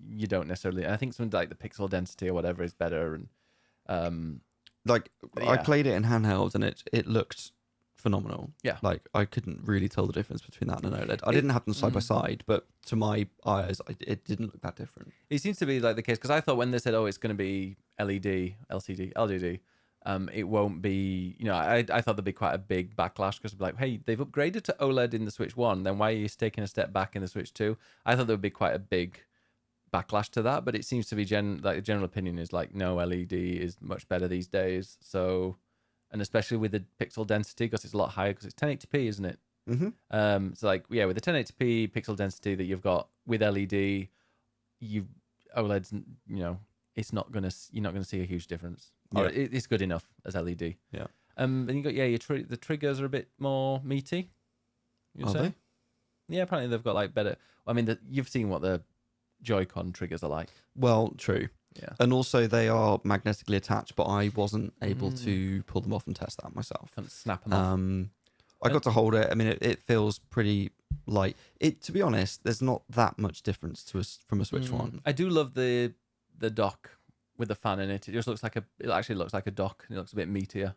you don't necessarily. I think something like the pixel density or whatever is better, and Like But I yeah. played it in handheld and it looked phenomenal. Yeah. Like I couldn't really tell the difference between that and an OLED. I didn't have them side by side, but to my eyes, it didn't look that different. it seems to be like the case because I thought when they said, "Oh, it's going to be LED, LCD, LDD," it won't be. You know, I thought there'd be quite a big backlash because like, hey, they've upgraded to OLED in the Switch 1, then why are you taking a step back in the Switch 2? I thought there would be quite a big backlash to that, but it seems to be the general opinion is like, no, LED is much better these days. So, and especially with the pixel density because it's a lot higher because it's 1080p, isn't it? Mm-hmm. So like yeah, with the 1080p pixel density that you've got with LED, OLED's it's not gonna you're not gonna see a huge difference. Yeah. It's good enough as LED. Yeah. And you got the triggers are a bit more meaty. You'd Are say? they? Yeah, apparently they've got like better. I mean, you've seen what the Joy-Con triggers are like. Well, true. Yeah. And also they are magnetically attached, but I wasn't able to pull them off and test that myself. Can't snap them off. I got to hold it. I mean, it feels pretty light. To be honest, there's not that much difference from a Switch one. I do love the dock with the fan in it. It just looks like it actually looks like a dock. It looks a bit meatier.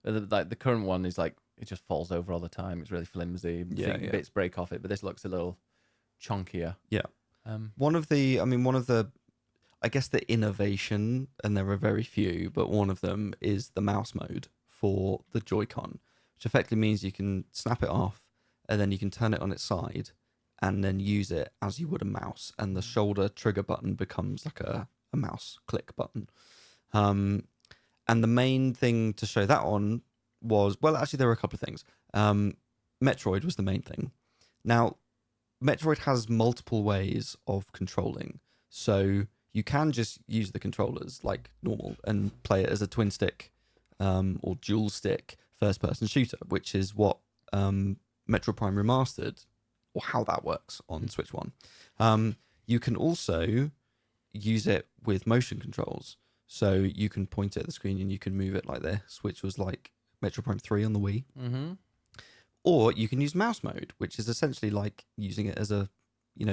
Like the current one is like it just falls over all the time. It's really flimsy. Yeah. Bits break off it, but this looks a little chunkier. Yeah. One of the, I guess the innovation, and there are very few, but one of them is the mouse mode for the Joy-Con, which effectively means you can snap it off and then you can turn it on its side and then use it as you would a mouse, and the shoulder trigger button becomes like a mouse click button. And the main thing to show that on was, well, actually there were a couple of things. Metroid was the main thing. Now, Metroid has multiple ways of controlling. So you can just use the controllers like normal and play it as a twin stick or dual stick first person shooter, which is what Metro Prime Remastered, or how that works on Switch 1. You can also use it with motion controls. So you can point it at the screen and you can move it like this, which was like Metro Prime 3 on the Wii. Mm-hmm. Or you can use mouse mode, which is essentially like using it as a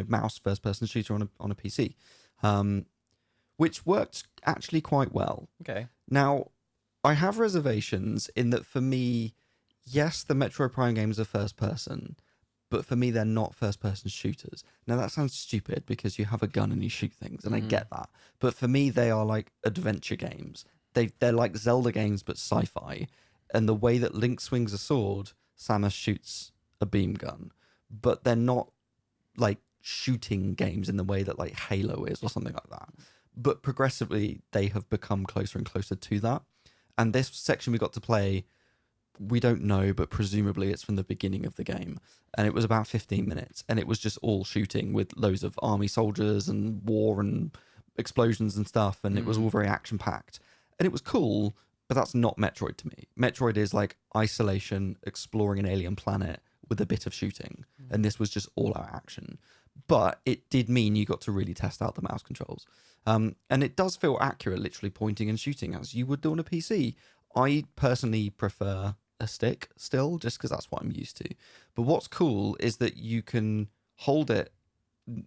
mouse first person shooter on a PC. which worked actually quite well. Okay. Now, I have reservations in that for me, yes, the Metro Prime games are first person, but for me, they're not first person shooters. Now, that sounds stupid because you have a gun and you shoot things, and I get that. But for me, they are like adventure games. They're like Zelda games, but sci fi. And the way that Link swings a sword, Samus shoots a beam gun. But they're not like shooting games in the way that like Halo is or something like that. But progressively, they have become closer and closer to that. And this section we got to play, we don't know, but presumably it's from the beginning of the game. And it was about 15 minutes. And it was just all shooting with loads of army soldiers and war and explosions and stuff. And it was all very action packed. And it was cool, but that's not Metroid to me. Metroid is like isolation, exploring an alien planet with a bit of shooting. And this was just all out action. But it did mean you got to really test out the mouse controls. And it does feel accurate, literally pointing and shooting as you would do on a PC. I personally prefer a stick still, just because that's what I'm used to. But what's cool is that you can hold it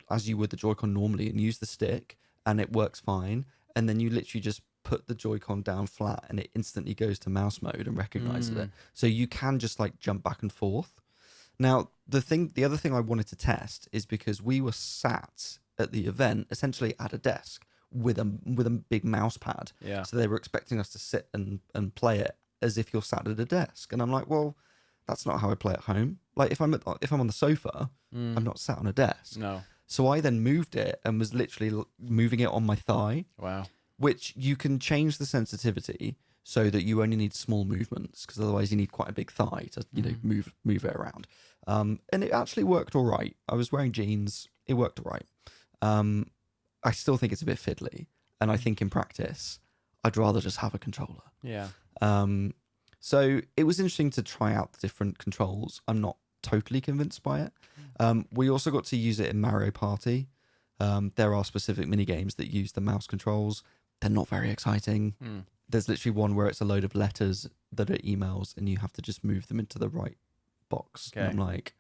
as you would the Joy-Con normally and use the stick, and it works fine. And then you literally just put the Joy-Con down flat, and it instantly goes to mouse mode and recognizes it. So you can just like jump back and forth. Now, the other thing I wanted to test is because we were sat at the event essentially at a desk with a big mouse pad. Yeah. So they were expecting us to sit and play it as if you're sat at a desk. And I'm like, well, that's not how I play at home. Like if I'm on the sofa, I'm not sat on a desk. No. So I then moved it and was literally moving it on my thigh. Wow. Which you can change the sensitivity so that you only need small movements, because otherwise you need quite a big thigh to move it around. And it actually worked all right. I was wearing jeans. It worked all right. I still think it's a bit fiddly, and I think in practice I'd rather just have a controller. Yeah. So it was interesting to try out the different controls. I'm not totally convinced by it. We also got to use it in Mario Party. There are specific mini games that use the mouse controls. They're not very exciting. There's literally one where it's a load of letters that are emails and you have to just move them into the right box. Okay. And I'm like,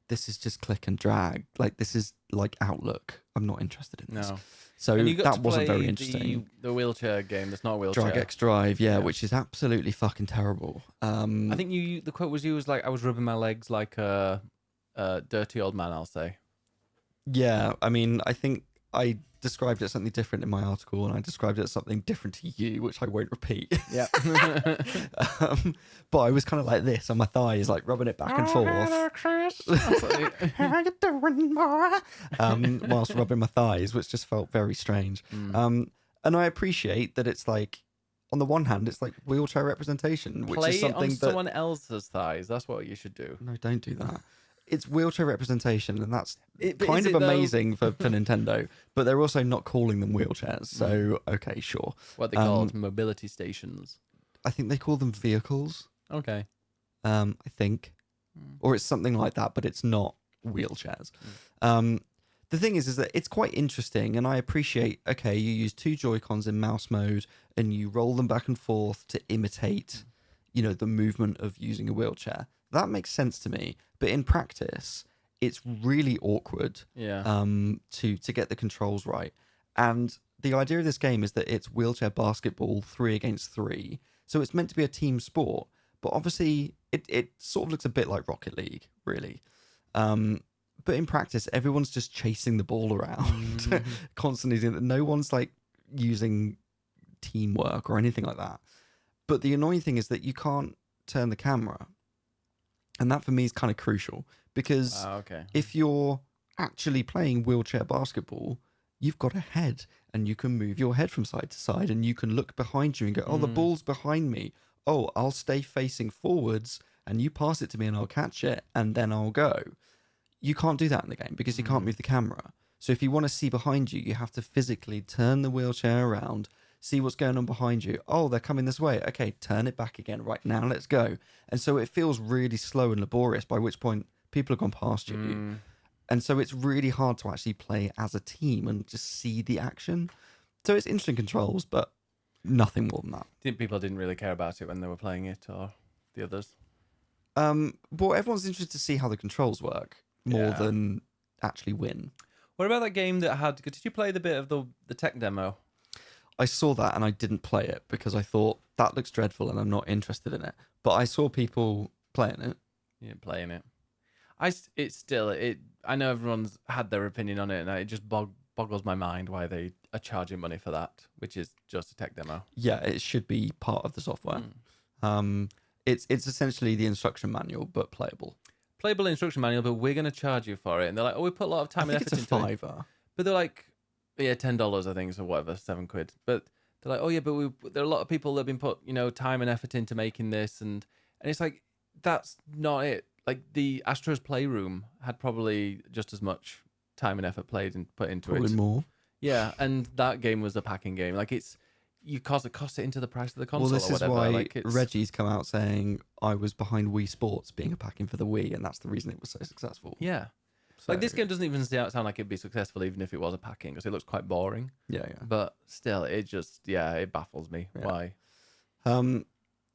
this is just click and drag. Like, this is like Outlook. I'm not interested in this. No. So And you got that to wasn't play very interesting. The wheelchair game that's not a wheelchair. Drag X Drive, yeah, Yeah. which is absolutely fucking terrible. I think the quote was used like, I was rubbing my legs like a dirty old man, I'll say. Yeah, I mean, I think I described it as something different in my article, and I described it as something different to you, which I won't repeat. Yeah. But I was kind of like this on my thighs, like rubbing it back and forth. Chris. How you doing, boy? Whilst rubbing my thighs, which just felt very strange. And I appreciate that it's like, on the one hand, it's like wheelchair representation, which Play is something on that... someone else's thighs. That's what you should do. No, don't do that. It's wheelchair representation, and that's But kind is of it, though? amazing for Nintendo. But they're also not calling them wheelchairs, so okay, sure. What they called mobility stations. I think they call them vehicles. Okay. I think, or it's something like that, but it's not wheelchairs. The thing is that it's quite interesting, and I appreciate. Okay, you use two Joy-Cons in mouse mode, and you roll them back and forth to imitate, the movement of using a wheelchair. That makes sense to me, but in practice, it's really awkward. Yeah. To get the controls right, and the idea of this game is that it's wheelchair basketball 3 against 3, so it's meant to be a team sport. But obviously, it sort of looks a bit like Rocket League, really. But in practice, everyone's just chasing the ball around constantly. No one's like using teamwork or anything like that. But the annoying thing is that you can't turn the camera. And that for me is kind of crucial, because Okay. if you're actually playing wheelchair basketball, you've got a head and you can move your head from side to side and you can look behind you and go, oh, the ball's behind me. Oh, I'll stay facing forwards and you pass it to me and I'll catch it and then I'll go. You can't do that in the game because you can't move the camera. So if you want to see behind you, you have to physically turn the wheelchair around, see what's going on behind you. Oh, they're coming this way. Okay, turn it back again. Right, now let's go. And so it feels really slow and laborious, by which point people have gone past you. And so it's really hard to actually play as a team and just see the action. So it's interesting controls, but nothing more than that. People didn't really care about it when they were playing it, or the others? Well, everyone's interested to see how the controls work more than actually win. What about that game that had... Did you play the bit of the tech demo? I saw that and I didn't play it because I thought that looks dreadful and I'm not interested in it. But I saw people playing it. Yeah, playing it. It's still it. I know everyone's had their opinion on it, and it just boggles my mind why they are charging money for that, which is just a tech demo. Yeah, it should be part of the software. Mm. It's essentially the instruction manual but playable. Playable instruction manual, but we're going to charge you for it. And they're like, oh, we put a lot of time I and think effort it's a into it. £5. But they're like, yeah, $10, I think, so whatever, £7. But they're like, oh yeah, but there are a lot of people that have been put, time and effort into making this, and it's like that's not it. Like the Astro's Playroom had probably just as much time and effort put into Probably it. more. Yeah, and that game was a packing game. Like you cost it into the price of the console. Well, this or is whatever. why Like Reggie's come out saying I was behind Wii Sports being a packing for the Wii, and that's the reason it was so successful. Yeah. So, Like this game doesn't even sound like it'd be successful even if it was a packing, because it looks quite boring. yeah. But still, it baffles me. Yeah. Why?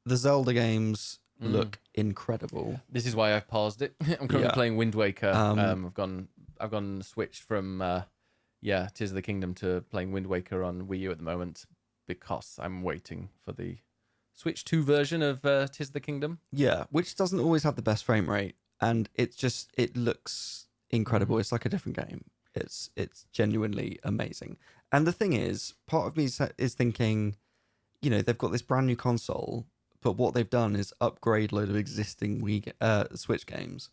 The Zelda games look incredible. This is why I've paused it. I'm currently playing Wind Waker. I've gone switched from Tears of the Kingdom to playing Wind Waker on Wii U at the moment because I'm waiting for the Switch 2 version of Tears of the Kingdom. Yeah, which doesn't always have the best frame rate, and it looks incredible. It's like a different game. It's genuinely amazing. And the thing is, part of me is thinking, they've got this brand new console, but what they've done is upgrade a load of existing Switch games,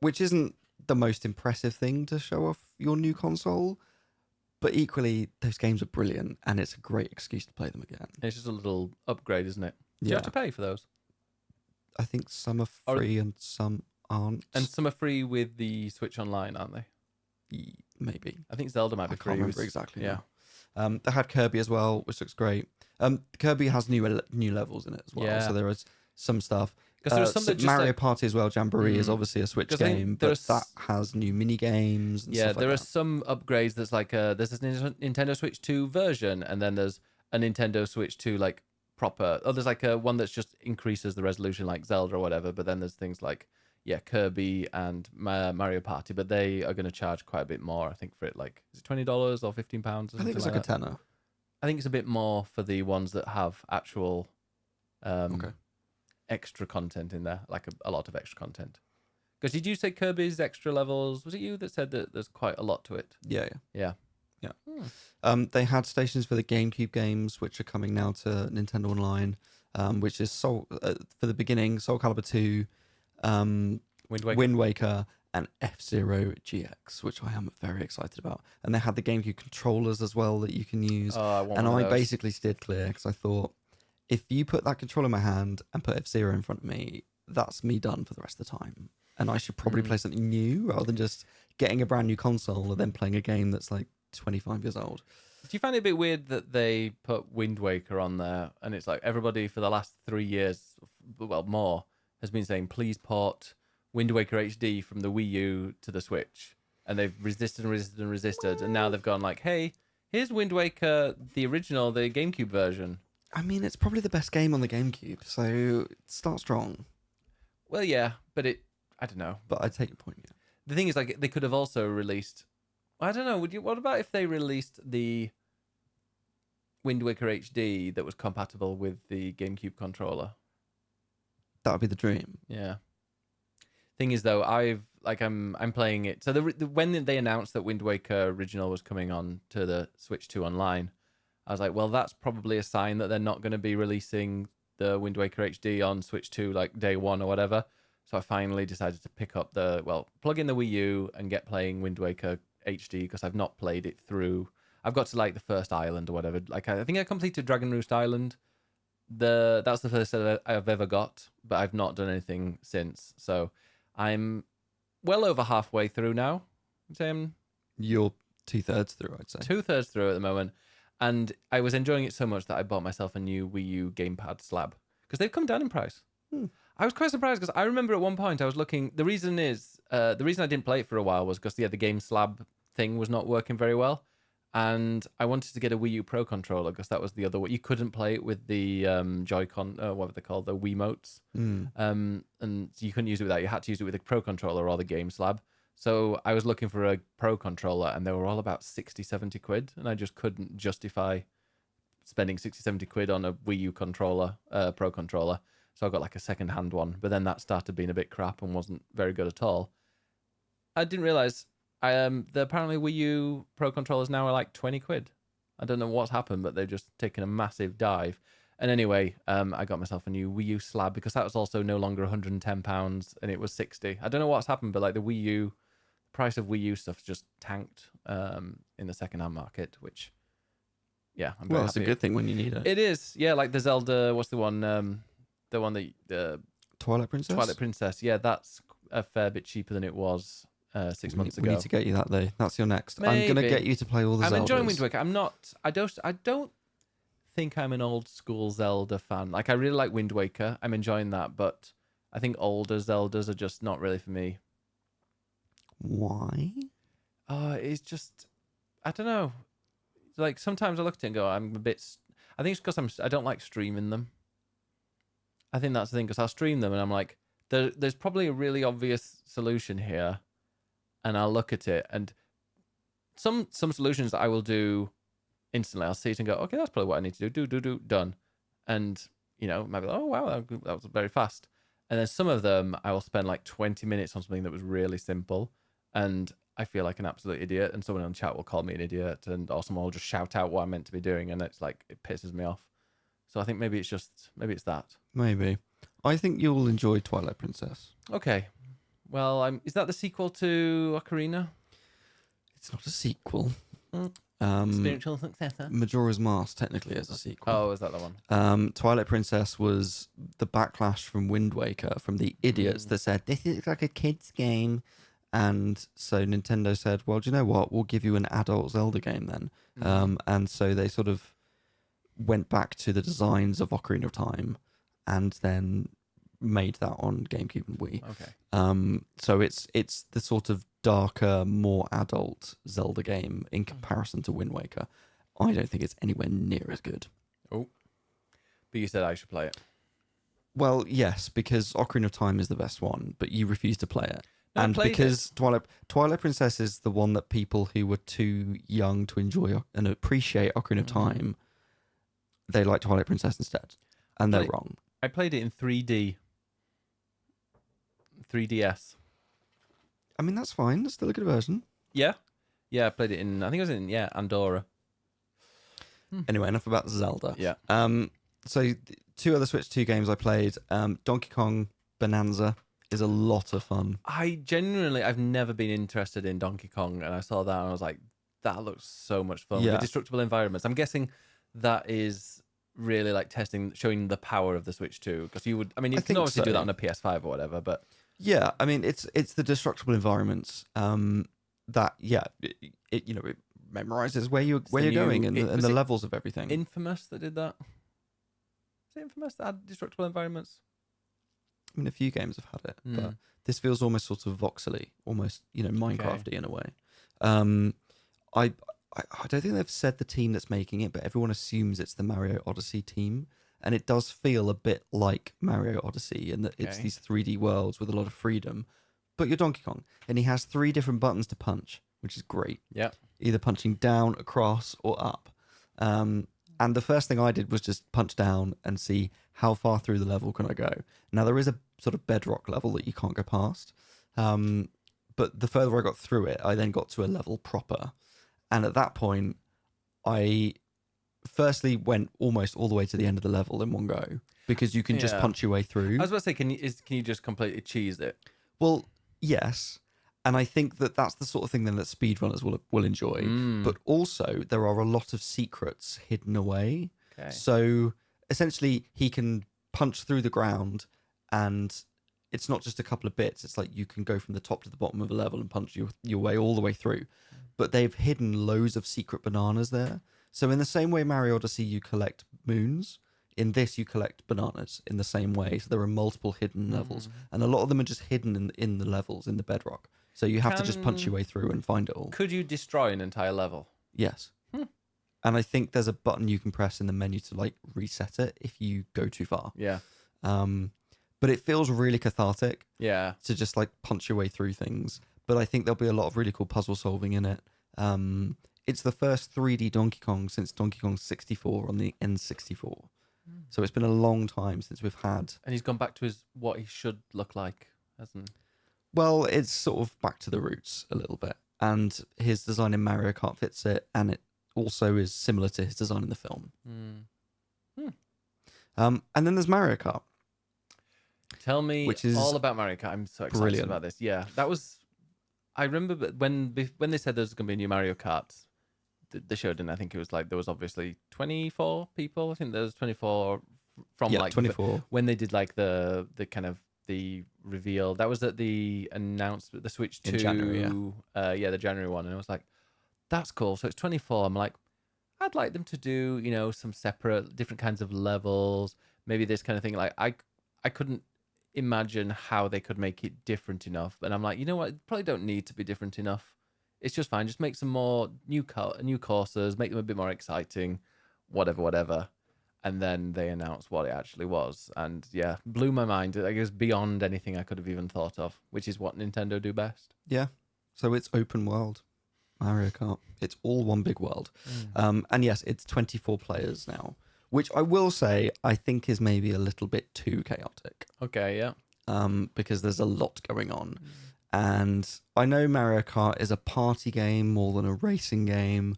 which isn't the most impressive thing to show off your new console. But equally, those games are brilliant, and it's a great excuse to play them again. It's just a little upgrade, isn't it? Do you have to pay for those? I think some are free and some aren't. And some are free with the Switch Online, aren't they? Maybe. I think Zelda might be I free. can't remember exactly. Yeah. Now. They had Kirby as well, which looks great. Kirby has new levels in it as well, Yeah. so there is some stuff. Because there's some that just Mario like, Party as well. Jamboree is obviously a Switch game, but that has new mini games. And yeah, stuff like there are that. some upgrades. That's like there's this Nintendo Switch 2 version, and then there's a Nintendo Switch 2 like proper. Oh, there's like a one that's just increases the resolution, like Zelda or whatever. But then there's things like Kirby and Mario Party, but they are going to charge quite a bit more. I think for it, like is it $20 or £15? I think it's like a tenner. I think it's a bit more for the ones that have actual Okay. extra content in there, like a lot of extra content. Because did you say Kirby's extra levels? Was it you that said that there's quite a lot to it? Yeah. Yeah. They had stations for the GameCube games, which are coming now to Nintendo Online, which is for the beginning, Soul Calibur 2, Wind Waker, and F-Zero GX, which I am very excited about. And they had the GameCube controllers as well that you can use. I basically steered clear because I thought, if you put that controller in my hand and put F-Zero in front of me, that's me done for the rest of the time. And I should probably play something new rather than just getting a brand new console and then playing a game that's like 25 years old. Do you find it a bit weird that they put Wind Waker on there and it's like everybody for the last 3 years, well, more, has been saying, please port Wind Waker HD from the Wii U to the Switch. And they've resisted and resisted and resisted. And now they've gone like, hey, here's Wind Waker, the original, the GameCube version. I mean, it's probably the best game on the GameCube, so start strong. Well, yeah, but I don't know. But I take your point, yeah. The thing is, like, they could have also released, I don't know, what about if they released the Wind Waker HD that was compatible with the GameCube controller? That would be the dream. Yeah. Thing is, though, I'm playing it. So when they announced that Wind Waker Original was coming on to the Switch 2 Online, I was like, well, that's probably a sign that they're not going to be releasing the Wind Waker HD on Switch 2 like day one or whatever. So I finally decided to plug in the Wii U and get playing Wind Waker HD because I've not played it through. I've got to like the first island or whatever. Like I think I completed Dragon Roost Island. That's the first that I've ever got, but I've not done anything since. So I'm well over halfway through now. You're 2/3 through, I'd say. 2/3 through at the moment. And I was enjoying it so much that I bought myself a new Wii U gamepad slab because they've come down in price. I was quite surprised because I remember at one point I was looking. The reason I didn't play it for a while was because the game slab thing was not working very well, and I wanted to get a Wii U Pro controller because that was the other way. You couldn't play it with the Joy-Con, what were they called, the Wiimotes, and you couldn't use it with that. You had to use it with a Pro controller or the game slab. So I was looking for a pro controller, and they were all about 60, 70 quid, and I just couldn't justify spending 60, 70 quid on a Wii U controller, pro controller. So I got like a second hand one, but then that started being a bit crap and wasn't very good at all. I didn't realize the apparently Wii U pro controllers now are like 20 quid. I don't know what's happened, but they've just taken a massive dive. And anyway, I got myself a new Wii U slab because that was also no longer £110 and it was 60. I don't know what's happened, but like the Wii U price of Wii U stuff just tanked in the second-hand market, which, yeah, I'm very Well, it's a happy. good thing when you need it. It is, yeah, like the Zelda, what's the one? The one that... Twilight Princess? Twilight Princess, yeah, that's a fair bit cheaper than it was 6 months ago. We need to get you that, though. That's your next. I'm going to Maybe. get you to play all the Zeldas. I'm enjoying Wind Waker. I don't think I'm an old school Zelda fan. Like, I really like Wind Waker. I'm enjoying that, but I think older Zeldas are just not really for me. Why? It's just, I don't know. Like, sometimes I look at it and go, I'm a bit... I think it's because I don't like streaming them. I think that's the thing, because I'll stream them and I'm like, there's probably a really obvious solution here, and I'll look at it, and some solutions that I will do instantly. I'll see it and go, okay, that's probably what I need to do. Done. And, you know, maybe, oh, wow, that was very fast. And then some of them, I will spend like 20 minutes on something that was really simple, and I feel like an absolute idiot, and someone in the chat will call me an idiot, or someone will just shout out what I'm meant to be doing, and it's like, it pisses me off. So I think maybe it's that. Maybe. I think you'll enjoy Twilight Princess. Okay. Well, is that the sequel to Ocarina? It's not a sequel. Spiritual successor. Majora's Mask technically is a sequel. Oh, is that the one? Twilight Princess was the backlash from Wind Waker, from the idiots that said, this is like a kid's game. And so Nintendo said, well, do you know what? We'll give you an adult Zelda game then. And so they sort of went back to the designs of Ocarina of Time and then made that on GameCube and Wii. Okay. So it's the sort of darker, more adult Zelda game in comparison to Wind Waker. I don't think it's anywhere near as good. Oh. But you said I should play it. Well, yes, because Ocarina of Time is the best one, but you refuse to play it. No, and because Twilight Princess is the one that people who were too young to enjoy and appreciate Ocarina of Time, they like Twilight Princess instead. And they're wrong. I played it in 3D. 3DS. I mean, that's fine. It's still a good version. Yeah? Yeah, I played it in, I think it was in, Andorra. Anyway, enough about Zelda. Yeah. So two other Switch 2 games I played. Donkey Kong Bonanza is a lot of fun. I've never been interested in Donkey Kong, and I saw that and I was like, that looks so much fun. Yeah. With destructible environments. I'm guessing that is really like showing the power of the Switch 2, because you can obviously do that on a PS5 or whatever, but yeah, I mean, it's the destructible environments that it memorizes where you're going and the levels of everything. Infamous that did that. Is it Infamous that had destructible environments? I mean, a few games have had it, but this feels almost sort of voxely, almost Minecrafty in a way. I don't think they've said the team that's making it, but everyone assumes it's the Mario Odyssey team. And it does feel a bit like Mario Odyssey in that it's these 3D worlds with a lot of freedom. But you're Donkey Kong, and he has 3 different buttons to punch, which is great. Yeah. Either punching down, across, or up. And the first thing I did was just punch down and see how far through the level can I go. Now, there is a sort of bedrock level that you can't go past. But the further I got through it, I then got to a level proper. And at that point, I firstly went almost all the way to the end of the level in one go, because you can just punch your way through. I was about to say, can you just completely cheese it? Well, yes. And I think that's the sort of thing then that speedrunners will enjoy. But also, there are a lot of secrets hidden away. Okay. So essentially, he can punch through the ground, and it's not just a couple of bits. It's like you can go from the top to the bottom of a level and punch your way all the way through. But they've hidden loads of secret bananas there. So in the same way Mario Odyssey, you collect moons, in this you collect bananas in the same way. So there are multiple hidden levels, and a lot of them are just hidden in the levels, in the bedrock. So you have to just punch your way through and find it all. Could you destroy an entire level? Yes. And I think there's a button you can press in the menu to like reset it if you go too far. Yeah. But it feels really cathartic. Yeah. To just like punch your way through things. but I think there'll be a lot of really cool puzzle solving in it. It's the first 3D Donkey Kong since Donkey Kong 64 on the N64. So it's been a long time since we've had. And he's gone back to what he should look like, hasn't? Well, it's sort of back to the roots a little bit, and his design in Mario Kart fits it, and it also is similar to his design in the film. And then there's Mario Kart. Tell me which is all about Mario Kart. I'm so excited brilliant. about this. Yeah, that was. I remember when they said there was going to be a new Mario Kart. The show didn't. I think it was like there was obviously 24 people. I think there was 24 from like 24 when they did like the kind of the reveal. That was at the announcement, the Switch 2 in January. the January one, and I was like, that's cool. So it's 24. I'm like, I'd like them to do some separate different kinds of levels, maybe this kind of thing. Like I couldn't imagine how they could make it different enough, and I'm like, you know what? It probably don't need to be different enough. It's just fine. Just make some more new courses, make them a bit more exciting, whatever. And then they announced what it actually was, and yeah, blew my mind. I guess beyond anything I could have even thought of, which is what Nintendo do best. Yeah. So it's open world Mario Kart. It's all one big world. And yes, it's 24 players now, which I will say I think is maybe a little bit too chaotic. Okay, yeah. Because there's a lot going on. And I know Mario Kart is a party game more than a racing game,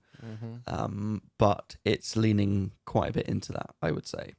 but it's leaning quite a bit into that, I would say,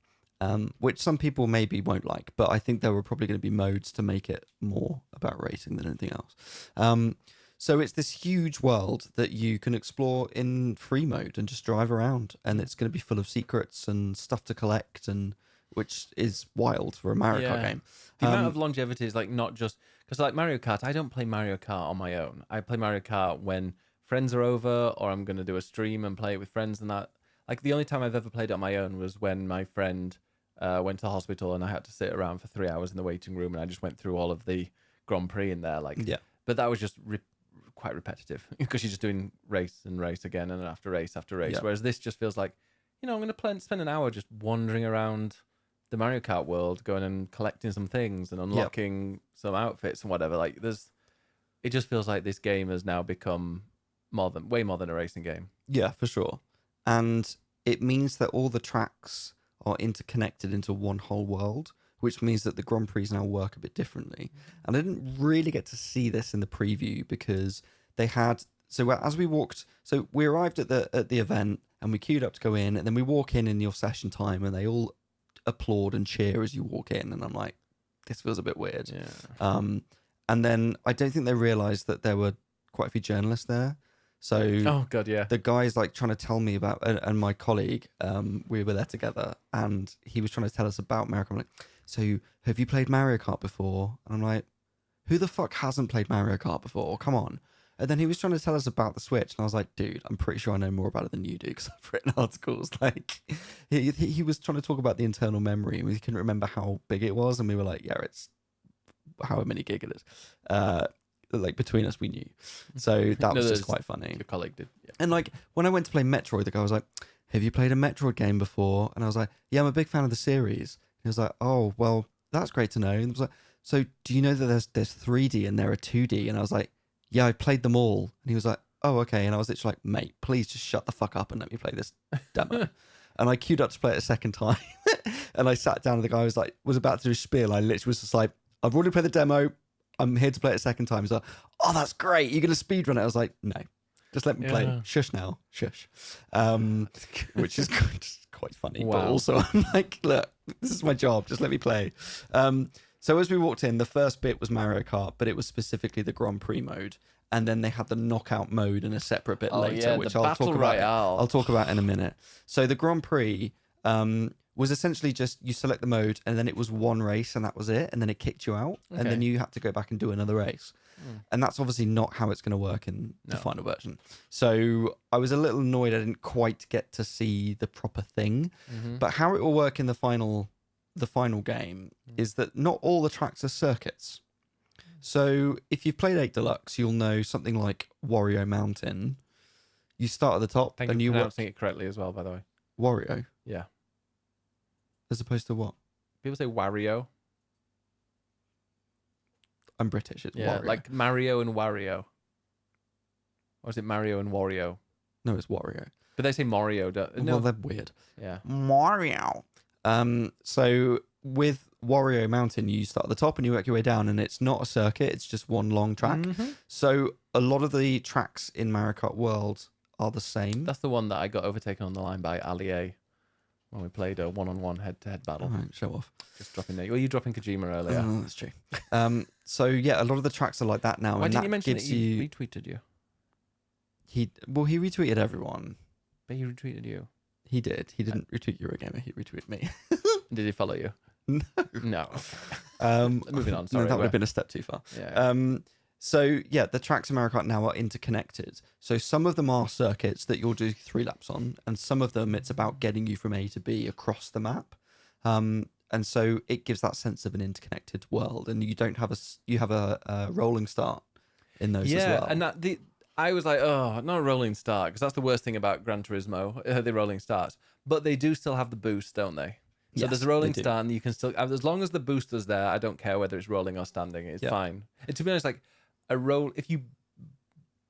which some people maybe won't like. But I think there were probably going to be modes to make it more about racing than anything else. So it's this huge world that you can explore in free mode and just drive around. And it's going to be full of secrets and stuff to collect, and which is wild for a Mario Kart game. The amount of longevity is like not just because like Mario Kart, I don't play Mario Kart on my own. I play Mario Kart when friends are over or I'm going to do a stream and play it with friends and that. Like the only time I've ever played it on my own was when my friend went to the hospital and I had to sit around for 3 hours in the waiting room and I just went through all of the Grand Prix in there. Like, Yeah. But that was just quite repetitive because you're just doing race and race again and after race after race. Yeah. Whereas this just feels like, I'm going to spend an hour just wandering around the Mario Kart world, going and collecting some things and unlocking some outfits and whatever. Like it just feels like this game has now become way more than a racing game. Yeah, for sure. And it means that all the tracks are interconnected into one whole world, which means that the Grand Prix now work a bit differently. And I didn't really get to see this in the preview because they had. So as we walked, so we arrived at the event and we queued up to go in, and then we walk in your session time, and they all applaud and cheer as you walk in, and I'm like, this feels a bit weird. Yeah. And then I don't think they realized that there were quite a few journalists there. So oh god, yeah. The guy's like trying to tell me about, and my colleague, we were there together, and he was trying to tell us about Mario Kart. I'm like, so have you played Mario Kart before? And I'm like, who the fuck hasn't played Mario Kart before? Come on. And then he was trying to tell us about the Switch, and I was like, dude, I'm pretty sure I know more about it than you do because I've written articles. Like, he was trying to talk about the internal memory, and we couldn't remember how big it was, and we were like, yeah, it's however many gig it is. Like, between us, we knew. So that was just quite funny. Your colleague did. Yeah. And like, when I went to play Metroid, the guy was like, have you played a Metroid game before? And I was like, yeah, I'm a big fan of the series. He was like, oh, well, that's great to know. And he was like, so do you know that there's 3D and there are 2D? And I was like, yeah, I played them all. And he was like, oh, okay. And I was literally like, mate, please just shut the fuck up and let me play this demo. And I queued up to play it a second time. And I sat down and the guy was about to do a spiel. I literally was just like, I've already played the demo. I'm here to play it a second time. He's like, oh, that's great. You're going to speedrun it. I was like, no, just let me play. Shush now. Shush. Which is quite funny. Wow. But also I'm like, look, this is my job. Just let me play. So as we walked in, the first bit was Mario Kart, but it was specifically the Grand Prix mode. And then they had the knockout mode in a separate bit later, which I'll talk about. I'll talk about in a minute. So the Grand Prix was essentially just you select the mode, and then it was one race, and that was it. And then it kicked you out, and then you had to go back and do another race. And that's obviously not how it's going to work in the final version. So I was a little annoyed I didn't quite get to see the proper thing. But how it will work in the final game is that not all the tracks are circuits. So if you've played 8 Deluxe, you'll know something like Wario Mountain. You start at the top. Thank and you you for pronouncing it correctly as well, by the way. Wario? Yeah. As opposed to what? People say Wario. I'm British. It's Yeah, Wario. like Mario and Wario. Or is it Mario and Wario? No, it's Wario. But they say Mario. No. Well, they're weird. Yeah. Mario. So with Wario Mountain, you start at the top and you work your way down, and it's not a circuit; it's just one long track. Mhm. So a lot of the tracks in Mario Kart World are the same. That's the one that I got overtaken on the line by Ali A when we played a one-on-one head-to-head battle. All right, show off. Just dropping there. Well, you dropping Kojima earlier. Oh, that's true. So yeah, a lot of the tracks are like that now. Why and didn't that you mention that gives he retweeted you? He retweeted everyone. But he retweeted you. He did. He didn't retweet Eurogamer. He retweeted me. Did he follow you? No. No. Moving on. No, Sorry. that would have been a step too far. Yeah. So yeah, the tracks in Mario Kart now are interconnected. So some of them are circuits that you'll do 3 laps on, and some of them it's about getting you from A to B across the map. And so it gives that sense of an interconnected world, and you don't have a rolling start in those as well. And I was like, oh, not a rolling start, because that's the worst thing about Gran Turismo, the rolling starts. But they do still have the boost, don't they? So Yes, there's a rolling they do. start, and you can still, as long as the booster's there, I don't care whether it's rolling or standing. It's fine. And to be honest, like if you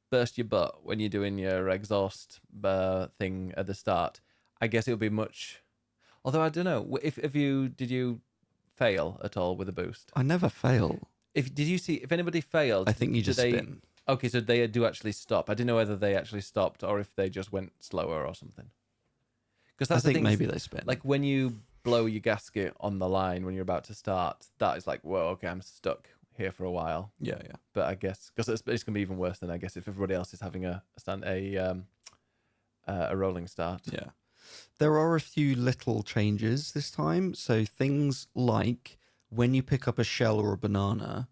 burst your butt when you're doing your exhaust thing at the start, I guess it'll be much. Although I don't know if you did you fail at all with a boost. I never fail. Did you see if anybody failed? I think you just spin. Okay, so they do actually stop. I didn't know whether they actually stopped or if they just went slower or something. Because that's I think the thing, maybe they spin. like when you blow your gasket on the line when you're about to start, that is like, whoa, okay, I'm stuck here for a while. Yeah. But I guess because it's going to be even worse than I guess if everybody else is having a rolling start. Yeah. There are a few little changes this time. So things like when you pick up a shell or a banana,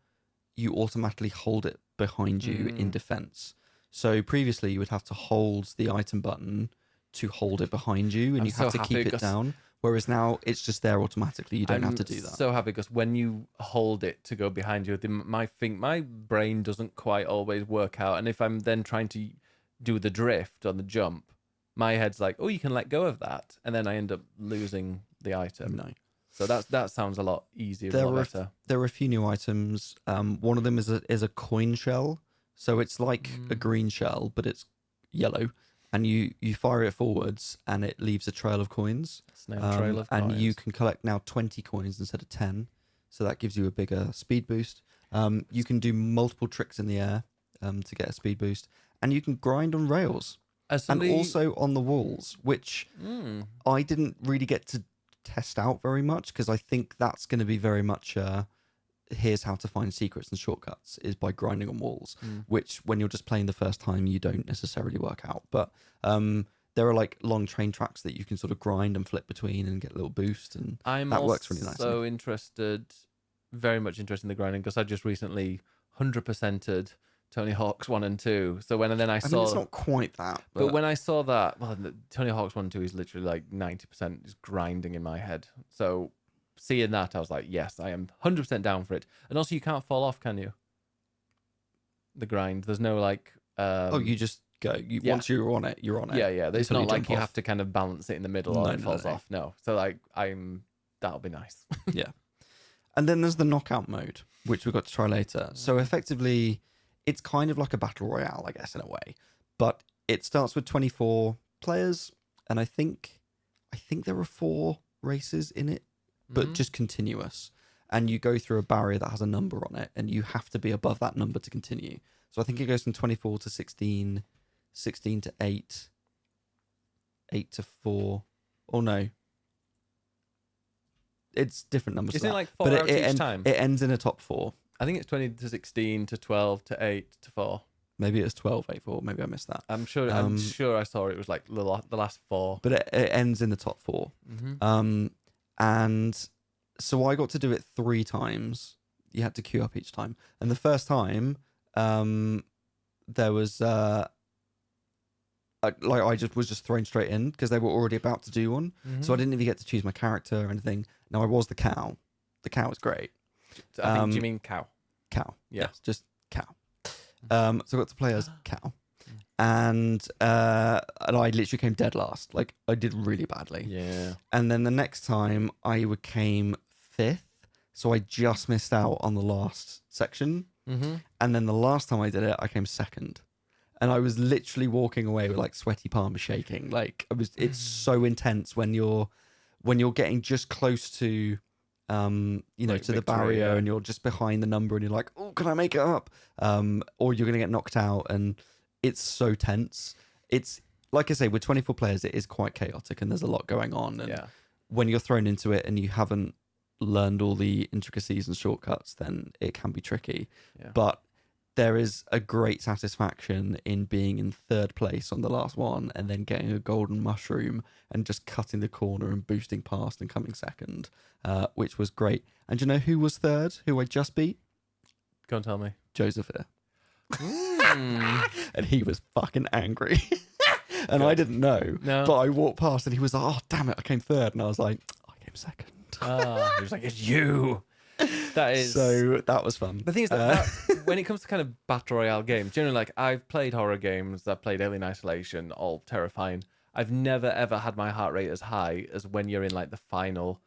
you automatically hold it behind you in defense. So previously you would have to hold the item button to hold it behind you, and you have to keep it down. Whereas now it's just there automatically. You don't have to do that. So happy because when you hold it to go behind you, my brain doesn't quite always work out. And if I'm then trying to do the drift on the jump, my head's like, oh, you can let go of that, and then I end up losing the item. No. So that sounds a lot easier, a lot better. There are a few new items. One of them is a coin shell. So it's like a green shell, but it's yellow. And you fire it forwards, and it leaves a trail of coins. Snail trail of and coins. you can collect now 20 coins instead of 10. So that gives you a bigger speed boost. You can do multiple tricks in the air to get a speed boost. And you can grind on rails. And also on the walls, which I didn't really get to test out very much, because I think that's going to be very much here's how to find secrets and shortcuts is by grinding on walls, which when you're just playing the first time you don't necessarily work out. But there are like long train tracks that you can sort of grind and flip between and get a little boost, and that works really nicely. I'm so very much interested in the grinding, because I just recently 100%ed Tony Hawk's 1 and 2. So when I saw, mean, it's not quite that, but when I saw that, well, Tony Hawk's 1 and 2 is literally like 90% just grinding in my head. So seeing that, I was like, yes, I am 100% down for it. And also, you can't fall off, can you? The grind. There's no like. You just go. Once you're on it, you're on it. Yeah. It's not like you off. have to kind of balance it in the middle or it falls off. No. So like, that'll be nice. Yeah. And then there's the knockout mode, which we've got to try later. So effectively, it's kind of like a battle royale, I guess, in a way. But it starts with 24 players, and I think there are 4 races in it, but just continuous. And you go through a barrier that has a number on it, and you have to be above that number to continue. So I think it goes from 24 to 16, 16 to 8, 8 to 4. Oh no. It's different numbers. Isn't it like 4 out each time? It ends in a top 4. I think it's 20 to 16 to 12 to 8 to 4. Maybe it's 12, 8, 4. Maybe I missed that. I'm sure I saw it was like the last 4. But it ends in the top 4. And so I got to do it 3 times. You had to queue up each time. And the first time, there was I was just thrown straight in because they were already about to do one. So I didn't even get to choose my character or anything. No, I was the cow. The cow was great. I think, do you mean cow? Cow. Yeah. Yes, just cow. So I got to play as cow. And I literally came dead last. Like, I did really badly. Yeah. And then the next time I came 5th. So I just missed out on the last section. Mm-hmm. And then the last time I did it, I came second. And I was literally walking away with like sweaty palms shaking. Like it's so intense when you're getting just close to Like to the victory, barrier, yeah. and you're just behind the number and you're like, oh, can I make it up? Or you're gonna get knocked out, and it's so tense. It's like I say, with 24 players, it is quite chaotic and there's a lot going on. And Yeah. when you're thrown into it and you haven't learned all the intricacies and shortcuts, then it can be tricky. Yeah. But there is a great satisfaction in being in third place on the last one and then getting a golden mushroom and just cutting the corner and boosting past and coming second, which was great. And do you know who was third, who I just beat? Go and tell me. Joseph here. Mm. And he was fucking angry. And I didn't know. No. But I walked past and he was like, oh, damn it, I came third. And I was like, I came second. He was like, it's you. That is. So that was fun. The thing is that when it comes to kind of battle royale games, generally, like I've played horror games, I've played Alien Isolation, all terrifying. I've never ever had my heart rate as high as when you're in like the final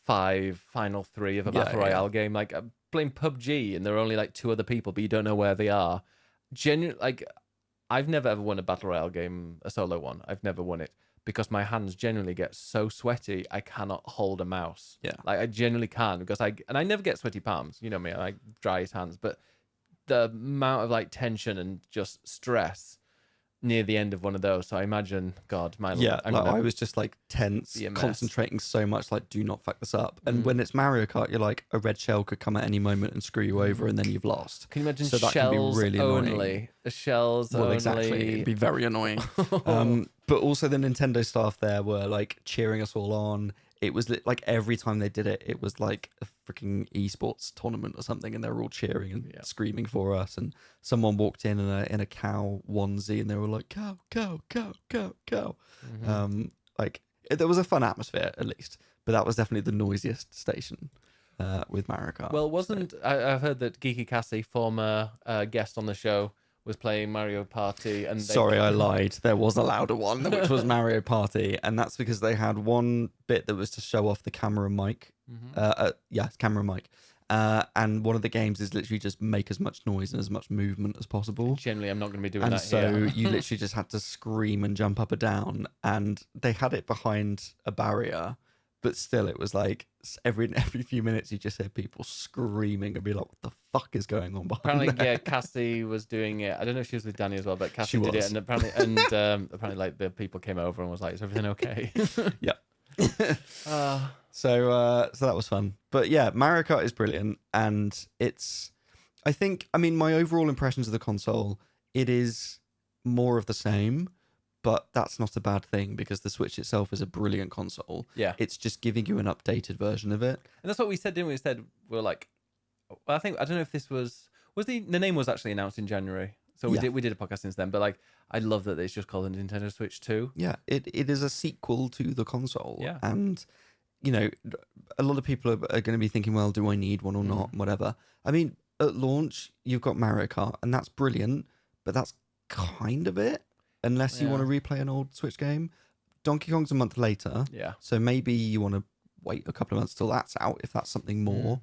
three of a battle royale game. Like I'm playing PUBG and there are only like 2 other people, but you don't know where they are. Genuinely, like I've never ever won a battle royale game, a solo one. I've never won it because my hands generally get so sweaty I cannot hold a mouse. Yeah. Like I genuinely can because I never get sweaty palms. You know me, I like dry hands, but the amount of like tension and just stress near the end of one of those. So I imagine, God, my Yeah, I'm like gonna I was just like tense, be a mess. concentrating so much, like do not fuck this up. And when it's Mario Kart, you're like a red shell could come at any moment and screw you over, and then you've lost. Can you imagine So that can be shells really annoying. only? The shells Well, only. exactly. It'd be very annoying. But also the Nintendo staff there were like cheering us all on. It was like every time they did it, it was like a freaking esports tournament or something, and they were all cheering and screaming for us. And someone walked in a cow onesie, and they were like, "Cow, cow, cow, cow, cow." There was a fun atmosphere at least, but that was definitely the noisiest station with Mario Kart. Well, I've heard that Geeky Cassie, former guest on the show, was playing Mario Party, and Sorry, I lied. There was a louder one, which was Mario Party, and that's because they had one bit that was to show off the camera mic. Camera mic. And one of the games is literally just make as much noise and as much movement as possible. Generally, I'm not going to be doing And that so here. you literally just had to scream and jump up or down, and they had it behind a barrier, but still it was like every few minutes you just hear people screaming and be like, what the fuck is going on behind Apparently, there? Cassie was doing it. I don't know if she was with Danny as well, but Cassie She did it, was. and apparently, like the people came over and was like, "Is everything okay?" Yeah. So that was fun. But yeah, Mario Kart is brilliant, and my overall impressions of the console, it is more of the same, but that's not a bad thing because the Switch itself is a brilliant console. Yeah. It's just giving you an updated version of it. And that's what we said, didn't we? We said we're like, I don't know if this was the name was actually announced in January. So we did a podcast since then, but like I love that it's just called the Nintendo Switch 2. Yeah, it is a sequel to the console. Yeah. And a lot of people are going to be thinking, well, do I need one or not? Whatever. I mean, at launch, you've got Mario Kart, and that's brilliant, but that's kind of it, unless you want to replay an old Switch game. Donkey Kong's a month later. Yeah. So maybe you want to wait a couple of months till that's out, if that's something more.